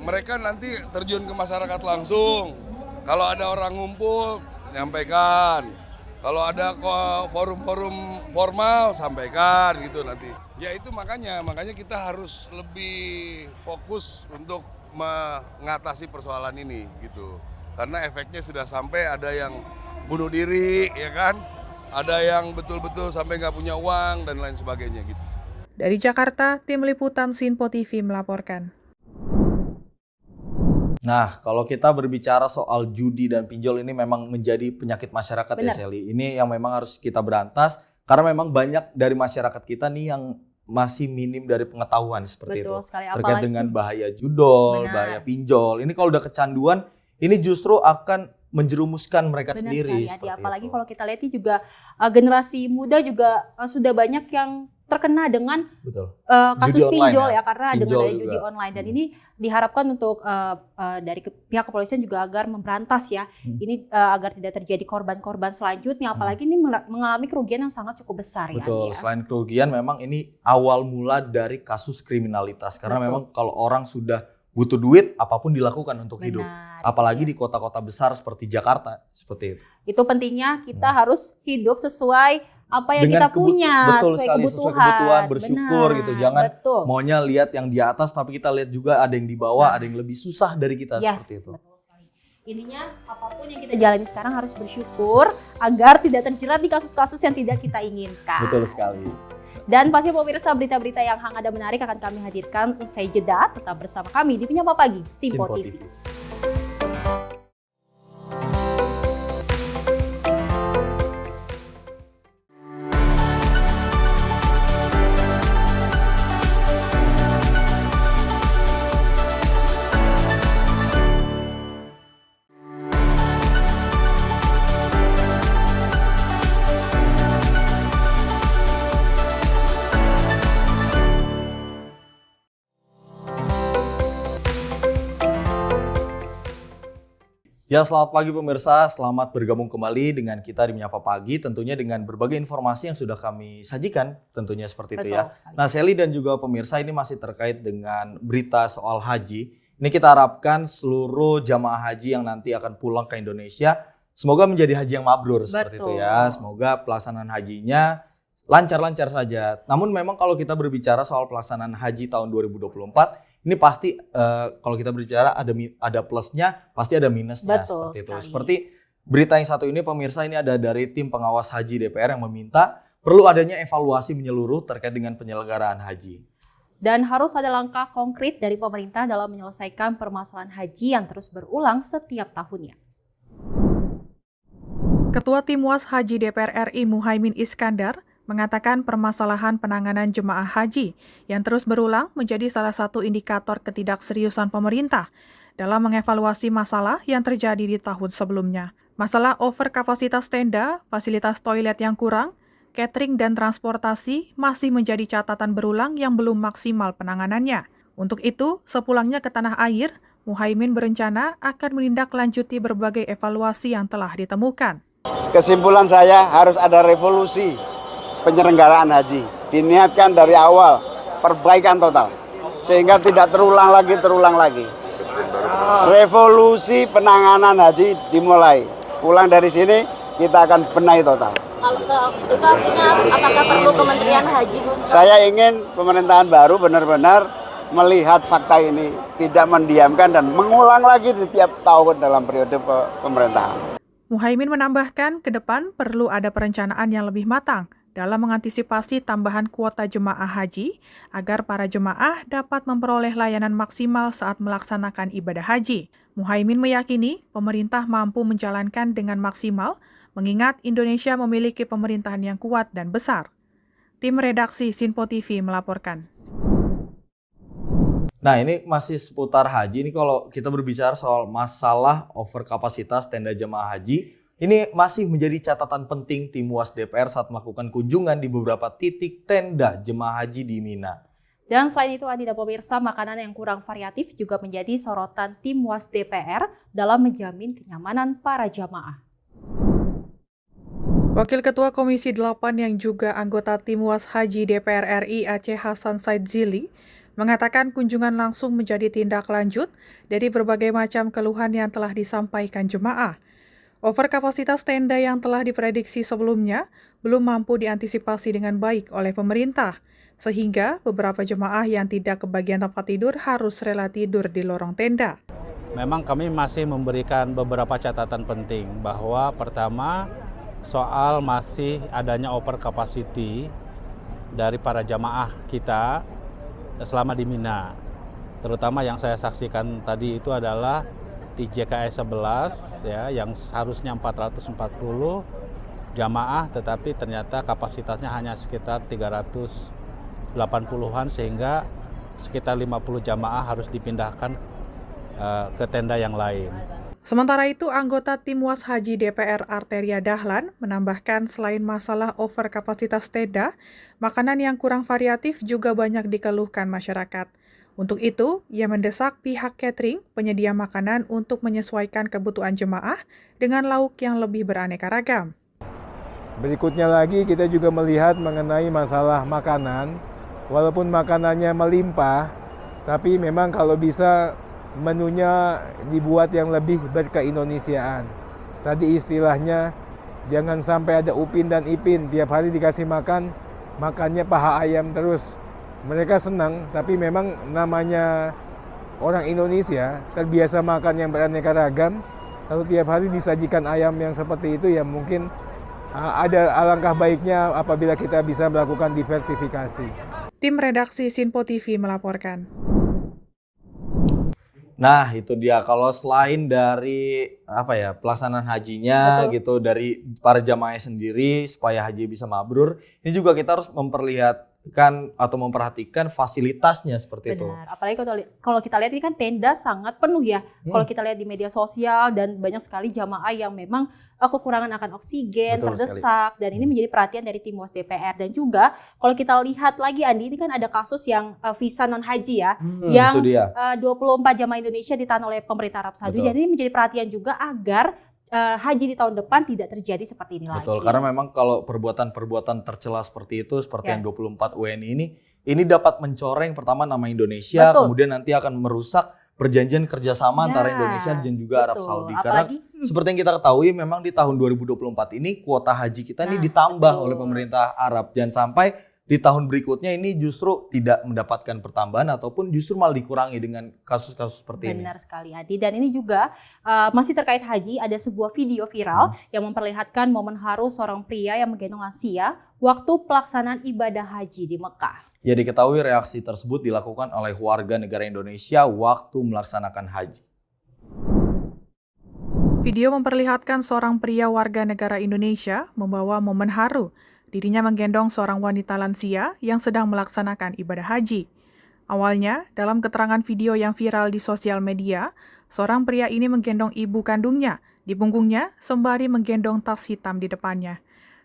mereka nanti terjun ke masyarakat langsung. Kalau ada orang ngumpul, nyampaikan. Kalau ada forum-forum formal, sampaikan gitu nanti. Ya itu makanya kita harus lebih fokus untuk mengatasi persoalan ini gitu. Karena efeknya sudah sampai ada yang bunuh diri, ya kan? Ada yang betul-betul sampai nggak punya uang dan lain sebagainya gitu. Dari Jakarta, Tim Liputan Sinpo TV melaporkan. Nah, kalau kita berbicara soal judi dan pinjol ini memang menjadi penyakit masyarakat. Benar. Ya, Sally. Ini yang memang harus kita berantas karena memang banyak dari masyarakat kita nih yang masih minim dari pengetahuan seperti Betul itu. sekali, Terkait apalagi- dengan bahaya judol, Benar. bahaya pinjol. Ini kalau udah kecanduan, ini justru akan menjerumuskan mereka Benar sendiri. sekali, Adi. Seperti Apalagi itu. kalau kita lihat ini juga generasi muda juga sudah banyak yang terkena dengan Betul. kasus Judi online pinjol ya. ya, karena Pinjol dengan adanya juga. judi online, dan ini diharapkan untuk dari pihak kepolisian juga agar memberantas ya, ini agar tidak terjadi korban-korban selanjutnya, apalagi ini mengalami kerugian yang sangat cukup besar ya. Betul, Adi, ya. selain kerugian memang ini awal mula dari kasus kriminalitas. Karena Betul. memang kalau orang sudah butuh duit, apapun dilakukan untuk Benar, hidup. Apalagi di kota-kota besar seperti Jakarta, seperti itu. Itu pentingnya kita harus hidup sesuai apa yang Dengan kita punya, betul sekali, sesuai kebutuhan, bersyukur Benar, gitu. Jangan betul. maunya lihat yang di atas, tapi kita lihat juga ada yang di bawah, ada yang lebih susah dari kita, seperti itu. Betul sekali. Intinya apapun yang kita jalani sekarang harus bersyukur agar tidak terjerat di kasus-kasus yang tidak kita inginkan. Betul sekali. Dan pasti pemirsa, berita-berita yang hangat dan menarik akan kami hadirkan usai jeda. Tetap bersama kami di Penyapa Pagi, Sinpo TV. Ya, selamat pagi pemirsa, selamat bergabung kembali dengan kita di Menyapa Pagi, tentunya dengan berbagai informasi yang sudah kami sajikan, tentunya seperti itu ya. Betul sekali. Nah, Sally dan juga pemirsa, ini masih terkait dengan berita soal haji. Ini kita harapkan seluruh jamaah haji yang nanti akan pulang ke Indonesia, semoga menjadi haji yang mabrur seperti itu ya. Semoga pelaksanaan hajinya lancar-lancar saja. Namun memang kalau kita berbicara soal pelaksanaan haji tahun 2024, ini pasti kalau kita berbicara ada plusnya, pasti ada minusnya. Betul seperti itu. sekali. Seperti berita yang satu ini pemirsa, ini ada dari tim pengawas haji DPR yang meminta perlu adanya evaluasi menyeluruh terkait dengan penyelenggaraan haji. Dan harus ada langkah konkret dari pemerintah dalam menyelesaikan permasalahan haji yang terus berulang setiap tahunnya. Ketua Tim Was Haji DPR RI Muhaimin Iskandar mengatakan permasalahan penanganan jemaah haji yang terus berulang menjadi salah satu indikator ketidakseriusan pemerintah dalam mengevaluasi masalah yang terjadi di tahun sebelumnya. Masalah overkapasitas tenda, fasilitas toilet yang kurang, catering dan transportasi masih menjadi catatan berulang yang belum maksimal penanganannya. Untuk itu, sepulangnya ke tanah air, Muhaimin berencana akan menindaklanjuti berbagai evaluasi yang telah ditemukan. Kesimpulan saya harus ada revolusi penyelenggaraan haji. Diniatkan dari awal, perbaikan total. Sehingga tidak terulang lagi. Revolusi penanganan haji dimulai. Pulang dari sini, kita akan benahi total. Itu artinya apakah perlu Kementerian Haji, Gus? Saya ingin pemerintahan baru benar-benar melihat fakta ini. Tidak mendiamkan dan mengulang lagi setiap tahun dalam periode pemerintahan. Muhaimin menambahkan ke depan perlu ada perencanaan yang lebih matang dalam mengantisipasi tambahan kuota jemaah haji agar para jemaah dapat memperoleh layanan maksimal saat melaksanakan ibadah haji. Muhaimin meyakini pemerintah mampu menjalankan dengan maksimal mengingat Indonesia memiliki pemerintahan yang kuat dan besar. Tim redaksi Sinpo TV melaporkan. Nah, ini masih seputar haji. Ini kalau kita berbicara soal masalah overkapasitas tenda jemaah haji, ini masih menjadi catatan penting tim Was DPR saat melakukan kunjungan di beberapa titik tenda jemaah haji di Mina. Dan selain itu, Andi dan pemirsa, makanan yang kurang variatif juga menjadi sorotan tim WAS DPR dalam menjamin kenyamanan para jamaah. Wakil Ketua Komisi 8 yang juga anggota tim WAS Haji DPR RI Aceh Hasan Saidzili mengatakan kunjungan langsung menjadi tindak lanjut dari berbagai macam keluhan yang telah disampaikan jemaah. Overkapasitas tenda yang telah diprediksi sebelumnya belum mampu diantisipasi dengan baik oleh pemerintah, sehingga beberapa jemaah yang tidak kebagian tempat tidur harus rela tidur di lorong tenda. Memang kami masih memberikan beberapa catatan penting bahwa pertama soal masih adanya overcapacity dari para jamaah kita selama di Mina. Terutama yang saya saksikan tadi itu adalah di JKS 11 ya, yang seharusnya 440 jamaah tetapi ternyata kapasitasnya hanya sekitar 380-an sehingga sekitar 50 jamaah harus dipindahkan ke tenda yang lain. Sementara itu, anggota tim WAS Haji DPR Arteria Dahlan menambahkan selain masalah overkapasitas tenda, makanan yang kurang variatif juga banyak dikeluhkan masyarakat. Untuk itu, ia mendesak pihak catering penyedia makanan untuk menyesuaikan kebutuhan jemaah dengan lauk yang lebih beraneka ragam. Berikutnya lagi kita juga melihat mengenai masalah makanan, walaupun makanannya melimpah, tapi memang kalau bisa menunya dibuat yang lebih berkeindonesiaan. Tadi istilahnya jangan sampai ada Upin dan Ipin tiap hari dikasih makan, makannya paha ayam terus. Mereka senang, tapi memang namanya orang Indonesia terbiasa makan yang beraneka ragam. Kalau tiap hari disajikan ayam yang seperti itu ya mungkin ada alangkah baiknya apabila kita bisa melakukan diversifikasi. Tim redaksi Sinpo TV melaporkan. Nah, itu dia. Kalau selain dari pelaksanaan hajinya gitu, dari para jamaah sendiri supaya haji bisa mabrur, ini juga kita harus memperhatikan fasilitasnya seperti itu. Benar. Apalagi kalau kita lihat ini kan tenda sangat penuh ya. Kalau kita lihat di media sosial dan banyak sekali jamaah yang memang kekurangan akan oksigen, terdesak, dan ini menjadi perhatian dari tim WAS DPR. Dan juga kalau kita lihat lagi Andi, ini kan ada kasus yang visa non haji ya, yang 24 jamaah Indonesia ditahan oleh pemerintah Arab Saudi. Dan ini menjadi perhatian juga agar haji di tahun depan tidak terjadi seperti ini lagi. Betul, karena memang kalau perbuatan-perbuatan tercela seperti itu, seperti yang 24 WNI ini dapat mencoreng pertama nama Indonesia, kemudian nanti akan merusak perjanjian kerjasama antara Indonesia dan juga Arab Saudi. Karena seperti yang kita ketahui memang di tahun 2024 ini kuota haji kita ini ditambah oleh pemerintah Arab. Jangan sampai di tahun berikutnya ini justru tidak mendapatkan pertambahan ataupun justru malah dikurangi dengan kasus-kasus seperti ini. Benar sekali Adi. Dan ini juga masih terkait haji, ada sebuah video viral yang memperlihatkan momen haru seorang pria yang menggendong lansia waktu pelaksanaan ibadah haji di Mekah. Ya, diketahui reaksi tersebut dilakukan oleh warga negara Indonesia waktu melaksanakan haji. Video memperlihatkan seorang pria warga negara Indonesia membawa momen haru. Dirinya menggendong seorang wanita lansia yang sedang melaksanakan ibadah haji. Awalnya, dalam keterangan video yang viral di sosial media, seorang pria ini menggendong ibu kandungnya di punggungnya sembari menggendong tas hitam di depannya.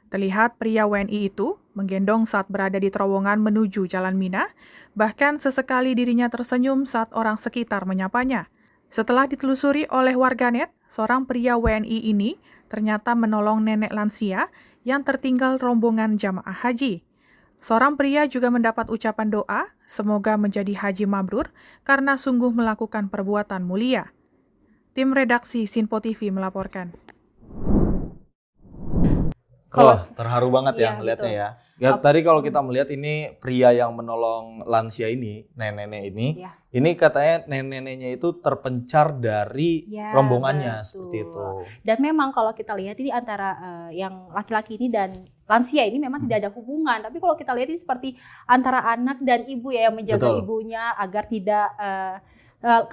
Terlihat pria WNI itu menggendong saat berada di terowongan menuju Jalan Mina, bahkan sesekali dirinya tersenyum saat orang sekitar menyapanya. Setelah ditelusuri oleh warganet, seorang pria WNI ini ternyata menolong nenek lansia yang tertinggal rombongan jamaah haji. Seorang pria juga mendapat ucapan doa, semoga menjadi haji mabrur karena sungguh melakukan perbuatan mulia. Tim redaksi Sinpo TV melaporkan. Terharu banget ya melihatnya ya. Tadi kalau kita melihat ini pria yang menolong lansia ini, nenek-nenek ini katanya nenek-neneknya itu terpencar dari rombongannya seperti itu. Dan memang kalau kita lihat ini antara yang laki-laki ini dan lansia ini memang tidak ada hubungan. Tapi kalau kita lihat ini seperti antara anak dan ibu ya yang menjaga ibunya agar tidak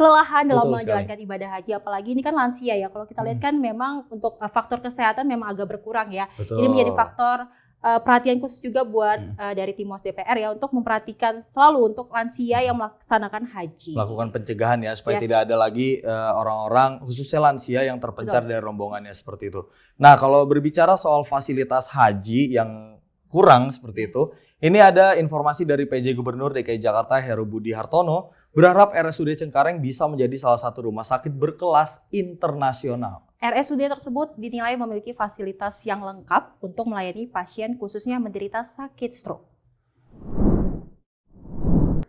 kelelahan dalam menjalankan ibadah haji, apalagi ini kan lansia ya. Kalau kita lihat kan memang untuk faktor kesehatan memang agak berkurang ya. Ini menjadi faktor perhatian khusus juga buat dari tim WAS DPR ya untuk memperhatikan selalu untuk lansia yang melaksanakan haji. Melakukan pencegahan ya supaya tidak ada lagi orang-orang khususnya lansia yang terpencar dari rombongannya seperti itu. Nah, kalau berbicara soal fasilitas haji yang kurang seperti itu. Ini ada informasi dari PJ Gubernur DKI Jakarta Heru Budi Hartono berharap RSUD Cengkareng bisa menjadi salah satu rumah sakit berkelas internasional. RSUD tersebut dinilai memiliki fasilitas yang lengkap untuk melayani pasien khususnya menderita sakit stroke.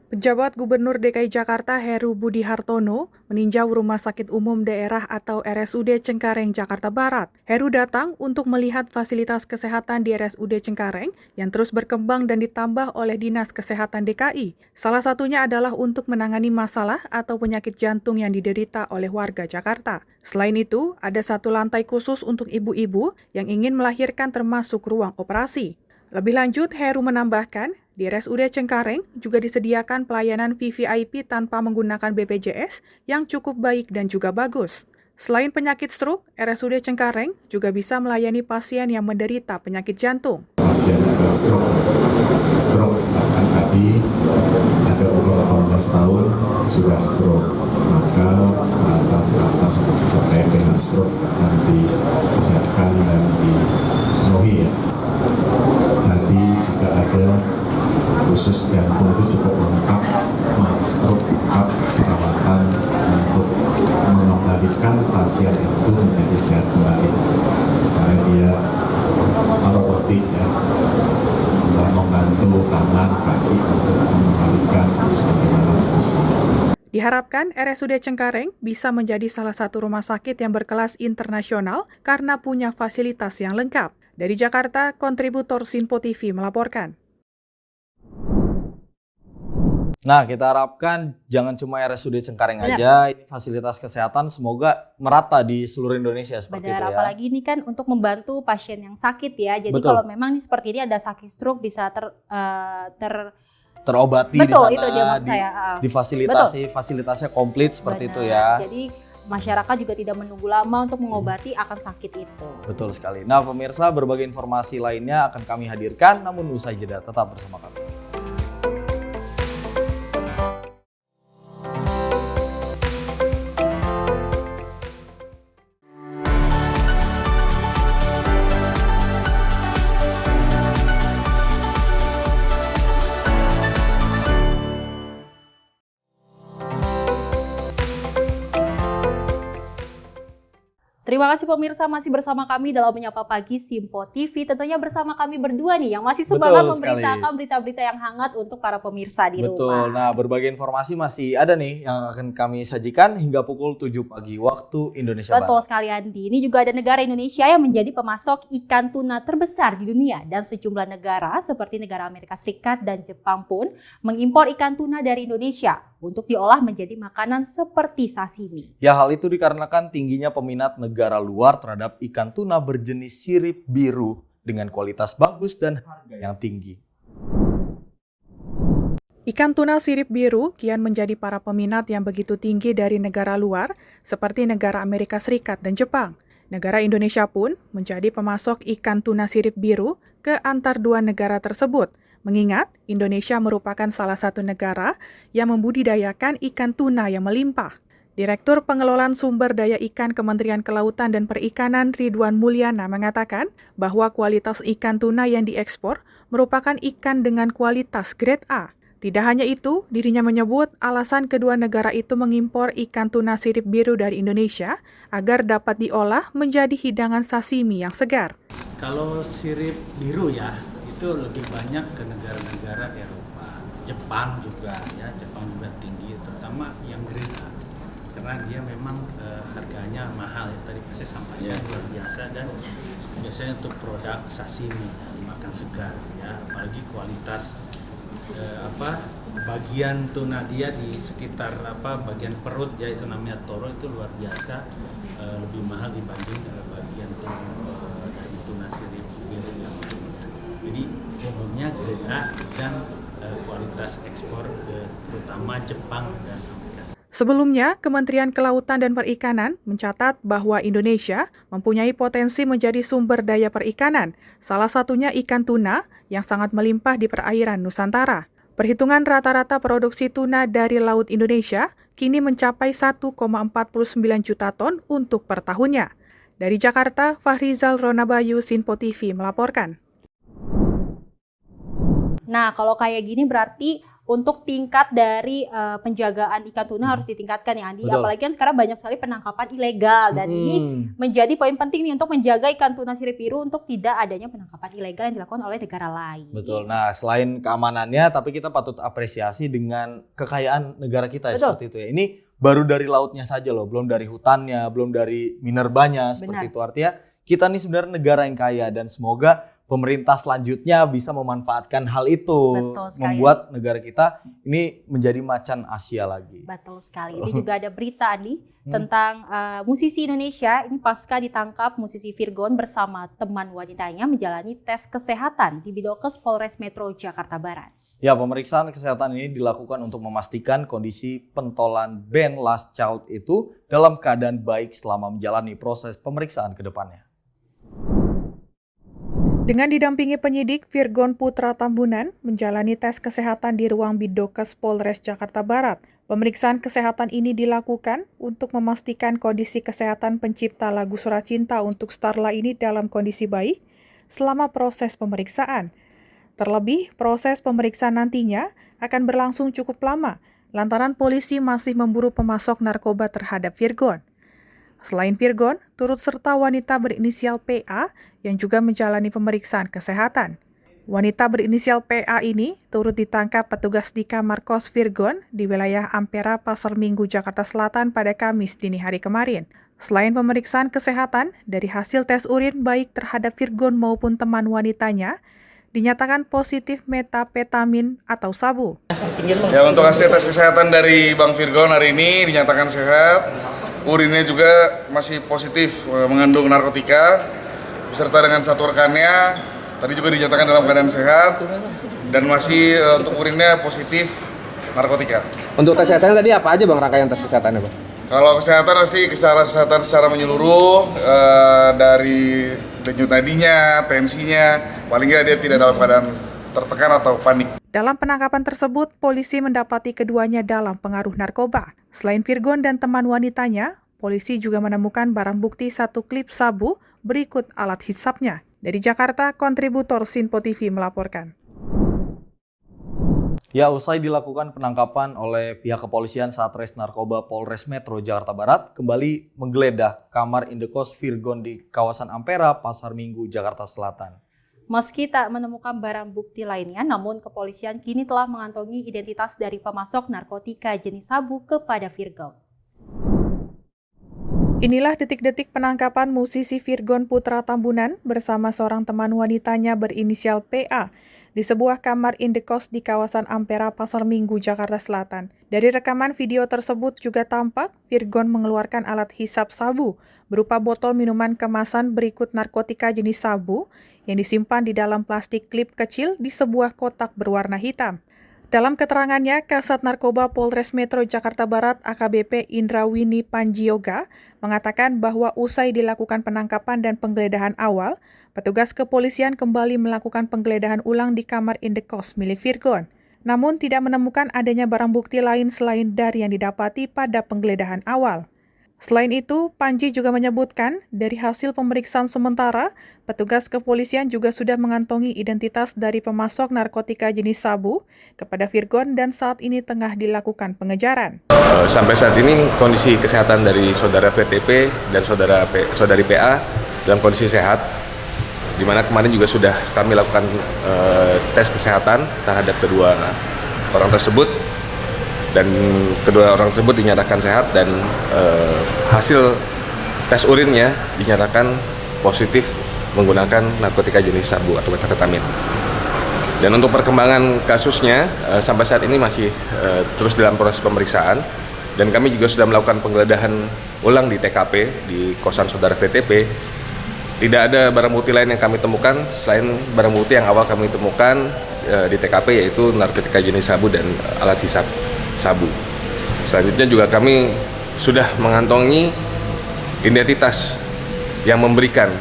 Pejabat Gubernur DKI Jakarta Heru Budi Hartono meninjau Rumah Sakit Umum Daerah atau RSUD Cengkareng, Jakarta Barat. Heru datang untuk melihat fasilitas kesehatan di RSUD Cengkareng yang terus berkembang dan ditambah oleh Dinas Kesehatan DKI. Salah satunya adalah untuk menangani masalah atau penyakit jantung yang diderita oleh warga Jakarta. Selain itu, ada satu lantai khusus untuk ibu-ibu yang ingin melahirkan termasuk ruang operasi. Lebih lanjut, Heru menambahkan, di RSUD Cengkareng juga disediakan pelayanan VVIP tanpa menggunakan BPJS yang cukup baik dan juga bagus. Selain penyakit stroke, RSUD Cengkareng juga bisa melayani pasien yang menderita penyakit jantung. Pasien stroke bahkan tadi ada umur 18 tahun sudah stroke, maka peralatan terkait dengan stroke akan disiapkan dan dipenuhi ya. Tadi juga ada khusus jantung itu cukup lengkap, stroke lengkap, perawatan untuk mengembalikan pasien itu menjadi sehat kembali. Misalnya dia robotik ya, membantu tangan, kaki untuk mengembalikan sebagaimana fungsinya. Diharapkan RSUD Cengkareng bisa menjadi salah satu rumah sakit yang berkelas internasional karena punya fasilitas yang lengkap. Dari Jakarta, kontributor Sinpo TV melaporkan. Nah, kita harapkan jangan cuma RSUD Cengkareng aja, ini fasilitas kesehatan semoga merata di seluruh Indonesia seperti itu ya. Apalagi ini kan untuk membantu pasien yang sakit ya. Jadi Betul. kalau memang seperti ini ada sakit stroke bisa terobati Betul, di itu dia sana, maksud saya. difasilitasi, fasilitasnya komplit seperti itu ya. Jadi masyarakat juga tidak menunggu lama untuk mengobati akan sakit itu. Betul sekali. Nah, pemirsa, berbagai informasi lainnya akan kami hadirkan, namun usai jeda tetap bersama kami. Terima kasih pemirsa masih bersama kami dalam Menyapa Pagi Simpo TV. Tentunya bersama kami berdua nih yang masih semangat memberitakan berita-berita yang hangat untuk para pemirsa di rumah. Betul. Nah, berbagai informasi masih ada nih yang akan kami sajikan hingga pukul 7 pagi waktu Indonesia Barat. Betul sekali Andi. Ini juga ada negara Indonesia yang menjadi pemasok ikan tuna terbesar di dunia dan sejumlah negara seperti negara Amerika Serikat dan Jepang pun mengimpor ikan tuna dari Indonesia untuk diolah menjadi makanan seperti sashimi. Ya, hal itu dikarenakan tingginya peminat negara luar terhadap ikan tuna berjenis sirip biru dengan kualitas bagus dan harga yang tinggi. Ikan tuna sirip biru kian menjadi para peminat yang begitu tinggi dari negara luar seperti negara Amerika Serikat dan Jepang. Negara Indonesia pun menjadi pemasok ikan tuna sirip biru ke antar dua negara tersebut. Mengingat Indonesia merupakan salah satu negara yang membudidayakan ikan tuna yang melimpah. Direktur Pengelolaan Sumber Daya Ikan Kementerian Kelautan dan Perikanan Ridwan Mulyana mengatakan bahwa kualitas ikan tuna yang diekspor merupakan ikan dengan kualitas grade A. Tidak hanya itu, dirinya menyebut alasan kedua negara itu mengimpor ikan tuna sirip biru dari Indonesia agar dapat diolah menjadi hidangan sashimi yang segar. Kalau sirip biru ya, itu lebih banyak ke negara-negara Eropa. Jepang juga ya, Jepang juga tinggi, terutama yang grade A. Karena dia memang harganya mahal ya, tadi saya sampaikan luar biasa dan biasanya untuk produk sashimi, makan segar ya, apalagi kualitas bagian tuna dia di sekitar bagian perut ya, itu namanya toro, itu luar biasa lebih mahal dibanding bagian dari tuna sirip biru yang lainnya. Jadi umumnya grade A dan kualitas ekspor terutama Jepang dan Amerika Serikat. Sebelumnya, Kementerian Kelautan dan Perikanan mencatat bahwa Indonesia mempunyai potensi menjadi sumber daya perikanan, salah satunya ikan tuna yang sangat melimpah di perairan Nusantara. Perhitungan rata-rata produksi tuna dari Laut Indonesia kini mencapai 1,49 juta ton untuk per tahunnya. Dari Jakarta, Fahrizal Ronabayu, Sinpo TV melaporkan. Nah, kalau kayak gini berarti untuk tingkat dari penjagaan ikan tuna harus ditingkatkan ya Andi. Betul. Apalagi kan sekarang banyak sekali penangkapan ilegal dan ini menjadi poin penting nih untuk menjaga ikan tuna sirip biru untuk tidak adanya penangkapan ilegal yang dilakukan oleh negara lain. Betul. Nah, selain keamanannya, tapi kita patut apresiasi dengan kekayaan negara kita ya, seperti itu ya. Ini baru dari lautnya saja loh, belum dari hutannya, belum dari minerbanya seperti itu. Artinya kita nih sebenarnya negara yang kaya dan semoga pemerintah selanjutnya bisa memanfaatkan hal itu, membuat negara kita ini menjadi macan Asia lagi. Betul sekali. Ini juga ada berita Andi tentang musisi Indonesia. Ini pasca ditangkap musisi Virgon bersama teman wanitanya menjalani tes kesehatan di Bidokes Polres Metro Jakarta Barat. Ya, pemeriksaan kesehatan ini dilakukan untuk memastikan kondisi pentolan band Last Child itu dalam keadaan baik selama menjalani proses pemeriksaan ke depannya. Dengan didampingi penyidik, Virgon Putra Tambunan menjalani tes kesehatan di ruang Bidokes Polres Jakarta Barat. Pemeriksaan kesehatan ini dilakukan untuk memastikan kondisi kesehatan pencipta lagu Surat Cinta untuk Starla ini dalam kondisi baik selama proses pemeriksaan. Terlebih, proses pemeriksaan nantinya akan berlangsung cukup lama, lantaran polisi masih memburu pemasok narkoba terhadap Virgon. Selain Virgon, turut serta wanita berinisial PA yang juga menjalani pemeriksaan kesehatan. Wanita berinisial PA ini turut ditangkap petugas di kamar kos Virgon di wilayah Ampera, Pasar Minggu, Jakarta Selatan pada Kamis dini hari kemarin. Selain pemeriksaan kesehatan, dari hasil tes urin baik terhadap Virgon maupun teman wanitanya, dinyatakan positif metapetamin atau sabu. Ya, untuk hasil tes kesehatan dari Bang Virgon hari ini dinyatakan sehat. Urinnya juga masih positif mengandung narkotika beserta dengan satu rekannya tadi juga dinyatakan dalam keadaan sehat dan masih untuk urinnya positif narkotika. Untuk tes kesehatan tadi apa aja Bang rangkaian tes kesehatannya Bang? Kalau kesehatan pasti kesehatan secara menyeluruh dari denyut nadinya, tensinya, paling nggak dia tidak dalam keadaan tertekan atau panik. Dalam penangkapan tersebut, polisi mendapati keduanya dalam pengaruh narkoba. Selain Virgon dan teman wanitanya, polisi juga menemukan barang bukti 1 klip sabu berikut alat hisapnya. Dari Jakarta, kontributor Sinpo TV melaporkan. Ya, usai dilakukan penangkapan oleh pihak kepolisian Satres Narkoba Polres Metro Jakarta Barat kembali menggeledah kamar indekos Virgon di kawasan Ampera, Pasar Minggu, Jakarta Selatan. Meski tak menemukan barang bukti lainnya, namun kepolisian kini telah mengantongi identitas dari pemasok narkotika jenis sabu kepada Virgon. Inilah detik-detik penangkapan musisi Virgon Putra Tambunan bersama seorang teman wanitanya berinisial PA di sebuah kamar indekos di kawasan Ampera, Pasar Minggu, Jakarta Selatan. Dari rekaman video tersebut juga tampak Virgon mengeluarkan alat hisap sabu berupa botol minuman kemasan berikut narkotika jenis sabu yang disimpan di dalam plastik klip kecil di sebuah kotak berwarna hitam. Dalam keterangannya, Kasat Narkoba Polres Metro Jakarta Barat AKBP Indrawini Panjioga mengatakan bahwa usai dilakukan penangkapan dan penggeledahan awal, petugas kepolisian kembali melakukan penggeledahan ulang di kamar indekos milik Virgon. Namun tidak menemukan adanya barang bukti lain selain dari yang didapati pada penggeledahan awal. Selain itu, Panji juga menyebutkan dari hasil pemeriksaan sementara, petugas kepolisian juga sudah mengantongi identitas dari pemasok narkotika jenis sabu kepada Virgon dan saat ini tengah dilakukan pengejaran. Sampai saat ini kondisi kesehatan dari saudara VTP dan saudari PA dalam kondisi sehat, di mana kemarin juga sudah kami lakukan tes kesehatan terhadap kedua orang tersebut. Dan kedua orang tersebut dinyatakan sehat dan hasil tes urinnya dinyatakan positif menggunakan narkotika jenis sabu atau metafetamin. Dan untuk perkembangan kasusnya sampai saat ini masih terus dalam proses pemeriksaan dan kami juga sudah melakukan penggeledahan ulang di TKP di kosan saudara VTP. Tidak ada barang bukti lain yang kami temukan selain barang bukti yang awal kami temukan di TKP yaitu narkotika jenis sabu dan alat hisap sabu. Selanjutnya juga kami sudah mengantongi identitas yang memberikan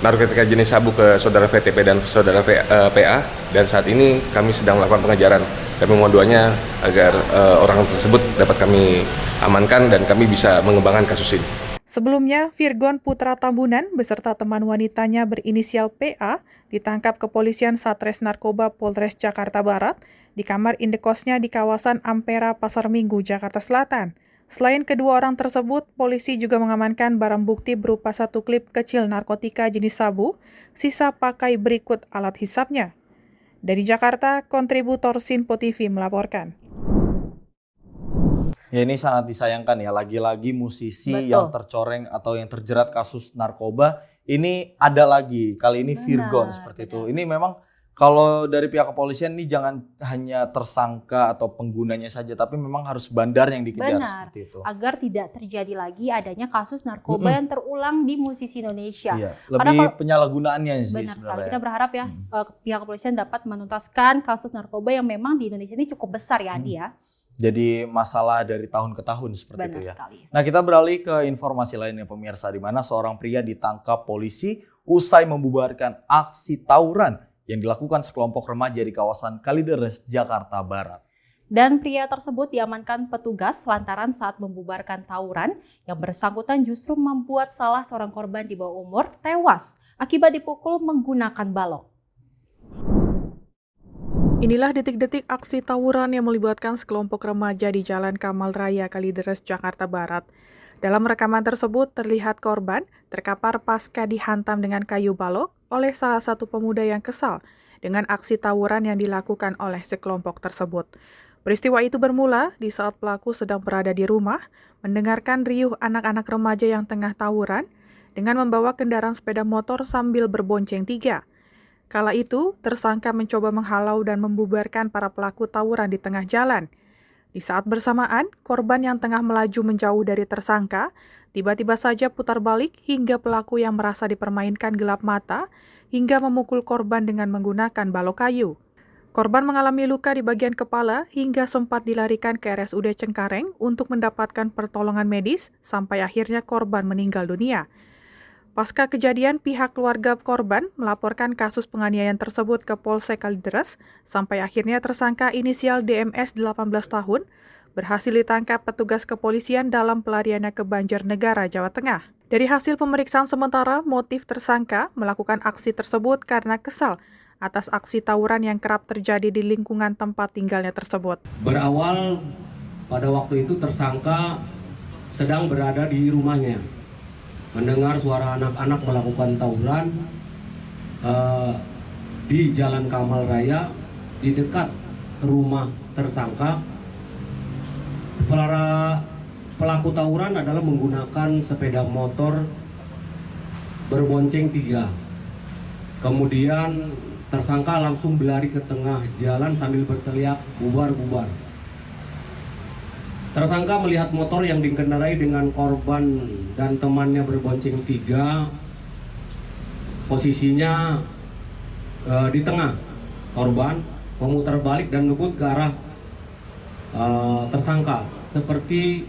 narkotika jenis sabu ke saudara VTP dan saudara PA dan saat ini kami sedang melakukan pengejaran. Kami mohon doanya agar orang tersebut dapat kami amankan dan kami bisa mengembangkan kasus ini. Sebelumnya, Virgon Putra Tambunan beserta teman wanitanya berinisial PA ditangkap kepolisian Satres Narkoba Polres Jakarta Barat di kamar indekosnya di kawasan Ampera, Pasar Minggu, Jakarta Selatan. Selain kedua orang tersebut, polisi juga mengamankan barang bukti berupa 1 klip kecil narkotika jenis sabu, sisa pakai berikut alat hisapnya. Dari Jakarta, kontributor Sinpo TV melaporkan. Ya, ini sangat disayangkan ya, lagi-lagi musisi yang tercoreng atau yang terjerat kasus narkoba ini ada lagi, kali ini Virgon seperti itu. Ini memang kalau dari pihak kepolisian ini jangan hanya tersangka atau penggunanya saja, tapi memang harus bandar yang dikejar seperti itu. Agar tidak terjadi lagi adanya kasus narkoba yang terulang di musisi Indonesia. Iya, lebih penyalahgunaannya sih benar sebenarnya. Sekali. Kita berharap ya pihak kepolisian dapat menuntaskan kasus narkoba yang memang di Indonesia ini cukup besar ya Andi ya. Jadi masalah dari tahun ke tahun seperti itu ya. Sekali. Nah, kita beralih ke informasi lainnya pemirsa, di mana seorang pria ditangkap polisi usai membubarkan aksi tawuran yang dilakukan sekelompok remaja di kawasan Kalideres, Jakarta Barat. Dan pria tersebut diamankan petugas lantaran saat membubarkan tawuran yang bersangkutan justru membuat salah seorang korban di bawah umur tewas akibat dipukul menggunakan balok. Inilah detik-detik aksi tawuran yang melibatkan sekelompok remaja di Jalan Kamal Raya, Kalideres, Jakarta Barat. Dalam rekaman tersebut terlihat korban terkapar pasca dihantam dengan kayu balok oleh salah satu pemuda yang kesal dengan aksi tawuran yang dilakukan oleh sekelompok tersebut. Peristiwa itu bermula di saat pelaku sedang berada di rumah, mendengarkan riuh anak-anak remaja yang tengah tawuran dengan membawa kendaraan sepeda motor sambil berbonceng 3. Kala itu, tersangka mencoba menghalau dan membubarkan para pelaku tawuran di tengah jalan. Di saat bersamaan, korban yang tengah melaju menjauh dari tersangka, tiba-tiba saja putar balik hingga pelaku yang merasa dipermainkan gelap mata hingga memukul korban dengan menggunakan balok kayu. Korban mengalami luka di bagian kepala hingga sempat dilarikan ke RSUD Cengkareng untuk mendapatkan pertolongan medis sampai akhirnya korban meninggal dunia. Pasca kejadian, pihak keluarga korban melaporkan kasus penganiayaan tersebut ke Polsek Kalideres, sampai akhirnya tersangka inisial DMS 18 tahun berhasil ditangkap petugas kepolisian dalam pelariannya ke Banjarnegara, Jawa Tengah. Dari hasil pemeriksaan sementara, motif tersangka melakukan aksi tersebut karena kesal atas aksi tawuran yang kerap terjadi di lingkungan tempat tinggalnya tersebut. Berawal pada waktu itu tersangka sedang berada di rumahnya, mendengar suara anak-anak melakukan tawuran di Jalan Kamal Raya di dekat rumah tersangka. Para pelaku tawuran adalah menggunakan sepeda motor berbonceng 3. Kemudian tersangka langsung berlari ke tengah jalan sambil berteriak bubar-bubar. Tersangka melihat motor yang dikendarai dengan korban dan temannya berbonceng 3, posisinya di tengah korban, memutar balik dan ngebut ke arah tersangka. Seperti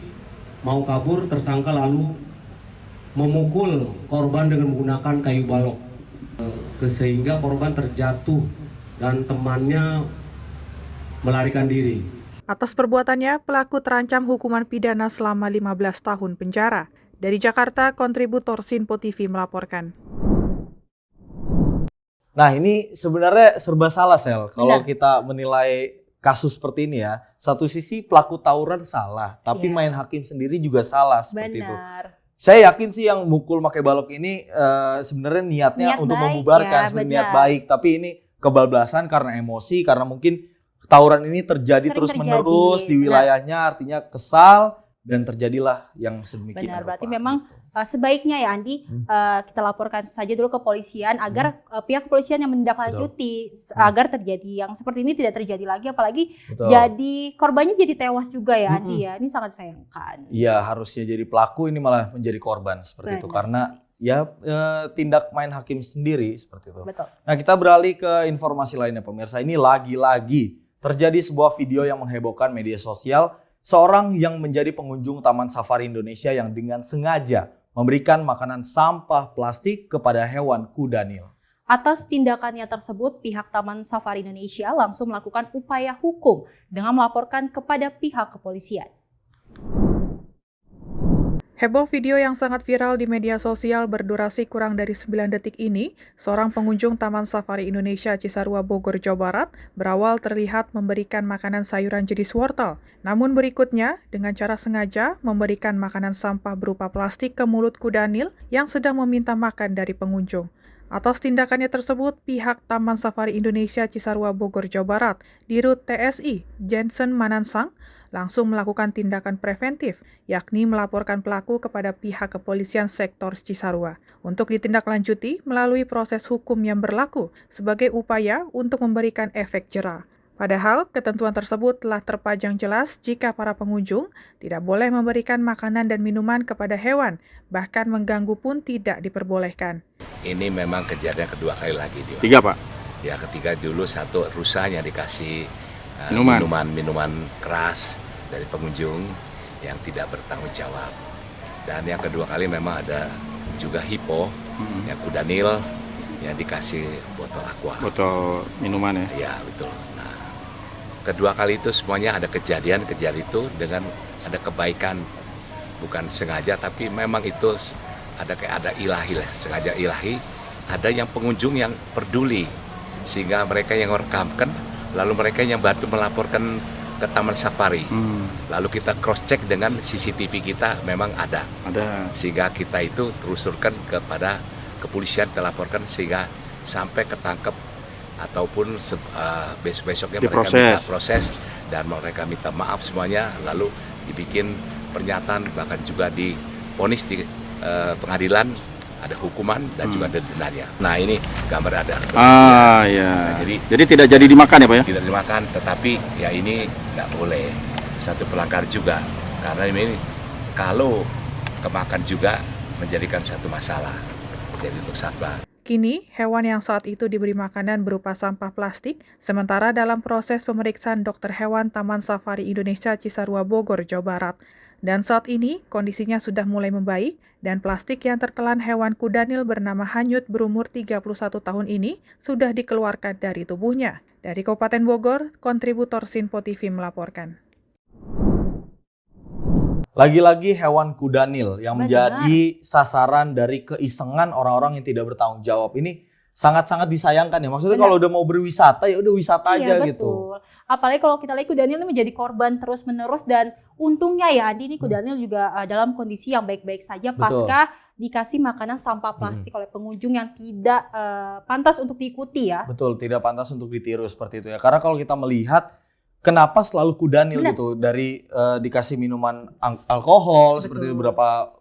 mau kabur, tersangka lalu memukul korban dengan menggunakan kayu balok, sehingga korban terjatuh dan temannya melarikan diri. Atas perbuatannya, pelaku terancam hukuman pidana selama 15 tahun penjara. Dari Jakarta, kontributor Sinpo TV melaporkan. Nah, ini sebenarnya serba salah, Sel. Kalau kita menilai kasus seperti ini ya, satu sisi pelaku tawuran salah, tapi main hakim sendiri juga salah seperti itu. Saya yakin sih yang mukul pakai balok ini sebenarnya niatnya untuk membubarkan, niat baik, tapi ini kebablasan karena emosi, karena mungkin tawuran ini terjadi terus-menerus di wilayahnya, artinya kesal dan terjadilah yang sedemikian. Benar, berarti memang sebaiknya ya Andi, kita laporkan saja dulu ke kepolisian agar pihak kepolisian yang menindaklanjuti agar terjadi yang seperti ini tidak terjadi lagi, apalagi jadi korbannya jadi tewas juga ya Andi ya, ini sangat disayangkan. Iya, harusnya jadi pelaku ini malah menjadi korban seperti itu karena ya tindak main hakim sendiri seperti itu. Betul. Nah, kita beralih ke informasi lainnya pemirsa. Ini lagi-lagi terjadi sebuah video yang menghebohkan media sosial, seorang yang menjadi pengunjung Taman Safari Indonesia yang dengan sengaja memberikan makanan sampah plastik kepada hewan kudanil. Atas tindakannya tersebut, pihak Taman Safari Indonesia langsung melakukan upaya hukum dengan melaporkan kepada pihak kepolisian. Heboh video yang sangat viral di media sosial berdurasi kurang dari 9 detik ini, seorang pengunjung Taman Safari Indonesia Cisarua Bogor, Jawa Barat, berawal terlihat memberikan makanan sayuran jenis wortel. Namun berikutnya, dengan cara sengaja memberikan makanan sampah berupa plastik ke mulut kudanil yang sedang meminta makan dari pengunjung. Atas tindakannya tersebut, pihak Taman Safari Indonesia Cisarua Bogor, Jawa Barat, Dirut TSI, Jensen Manansang, langsung melakukan tindakan preventif, yakni melaporkan pelaku kepada pihak kepolisian sektor Cisarua untuk ditindaklanjuti melalui proses hukum yang berlaku sebagai upaya untuk memberikan efek jera. Padahal, ketentuan tersebut telah terpajang jelas jika para pengunjung tidak boleh memberikan makanan dan minuman kepada hewan, bahkan mengganggu pun tidak diperbolehkan. Ini memang kejadian kedua kali lagi. Tiga, Pak? Ya, ketiga dulu satu rusa yang dikasih minuman keras dari pengunjung yang tidak bertanggung jawab. Dan yang kedua kali memang ada juga hipo, yang kudanil yang dikasih botol aqua. Botol minuman ya? Iya, betul. Nah, kedua kali itu semuanya ada kejadian itu dengan ada kebaikan, bukan sengaja, tapi memang itu ada ilahi lah, sengaja ilahi. Ada yang pengunjung yang peduli, sehingga mereka yang merekamkan, lalu mereka yang bantu melaporkan ke Taman Safari. Lalu kita cross check dengan CCTV kita memang ada. Sehingga kita itu terusurkan kepada kepolisian, kita laporkan sehingga sampai ketangkep ataupun besok-besoknya mereka minta proses dan mereka minta maaf semuanya, lalu dibikin pernyataan, bahkan juga divonis di pengadilan, ada hukuman dan juga ada dendanya. Nah, ini gambar ada. Ya. Nah, jadi tidak jadi dimakan ya, Pak ya? Tidak dimakan, tetapi ya ini nggak boleh. Satu pelanggar juga, karena ini kalau kemakan juga menjadikan satu masalah. Jadi untuk satwa. Kini, hewan yang saat itu diberi makanan berupa sampah plastik, sementara dalam proses pemeriksaan dokter hewan Taman Safari Indonesia Cisarua Bogor, Jawa Barat. Dan saat ini, kondisinya sudah mulai membaik, dan plastik yang tertelan hewan kudanil bernama Hanyut berumur 31 tahun ini sudah dikeluarkan dari tubuhnya. Dari Kabupaten Bogor, kontributor Sinpo TV melaporkan. Lagi-lagi hewan kudanil yang menjadi sasaran dari keisengan orang-orang yang tidak bertanggung jawab ini sangat-sangat disayangkan ya. Maksudnya kalau udah mau berwisata ya udah wisata aja betul. gitu. Apalagi kalau kita lihat kudanil ini menjadi korban terus-menerus, dan untungnya ya Adi, ini kudanil juga dalam kondisi yang baik-baik saja pasca dikasih makanan sampah plastik oleh pengunjung yang tidak pantas untuk diikuti ya. Betul, tidak pantas untuk ditiru seperti itu ya. Karena kalau kita melihat kenapa selalu kudanil gitu, dari dikasih minuman alkohol seperti itu beberapa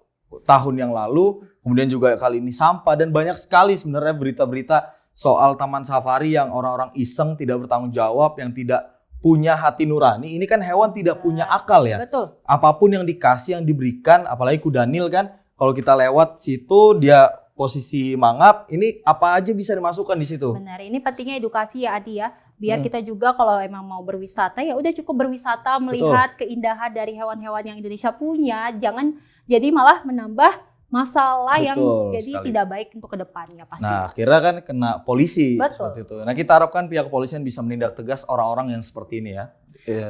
tahun yang lalu, kemudian juga kali ini sampah, dan banyak sekali sebenarnya berita-berita soal Taman Safari yang orang-orang iseng, tidak bertanggung jawab, yang tidak punya hati nurani. Ini kan hewan tidak punya akal ya. Betul. Apapun yang dikasih, yang diberikan, apalagi kudanil kan, kalau kita lewat situ dia posisi mangap, ini apa aja bisa dimasukkan di situ. Benar, ini pentingnya edukasi ya Adi ya. Biar kita juga kalau emang mau berwisata ya udah cukup berwisata, melihat keindahan dari hewan-hewan yang Indonesia punya, jangan jadi malah menambah masalah yang jadi tidak baik untuk kedepannya pasti. Nah, akhirnya kan kena polisi seperti itu. Nah, kita harapkan pihak kepolisian bisa menindak tegas orang-orang yang seperti ini ya.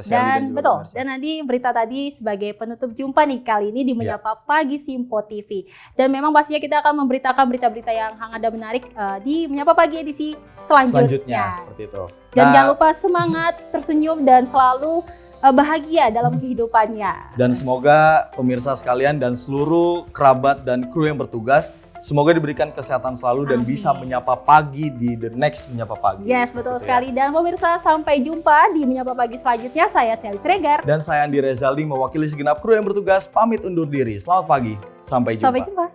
Dan betul, dan nanti berita tadi sebagai penutup jumpa nih kali ini di Menyapa Pagi Sinpo TV. Dan memang pastinya kita akan memberitakan berita-berita yang hangat dan menarik di Menyapa Pagi edisi selanjutnya. Seperti itu. Dan jangan lupa semangat, tersenyum, dan selalu bahagia dalam kehidupannya. Dan semoga pemirsa sekalian dan seluruh kerabat dan kru yang bertugas, semoga diberikan kesehatan selalu dan bisa menyapa pagi di the next Menyapa Pagi. Yes, betul sekali. Dan pemirsa, sampai jumpa di Menyapa Pagi selanjutnya. Saya Selly Siregar. Dan saya Andi Rezaldi mewakili segenap kru yang bertugas pamit undur diri. Selamat pagi, sampai jumpa. Sampai jumpa.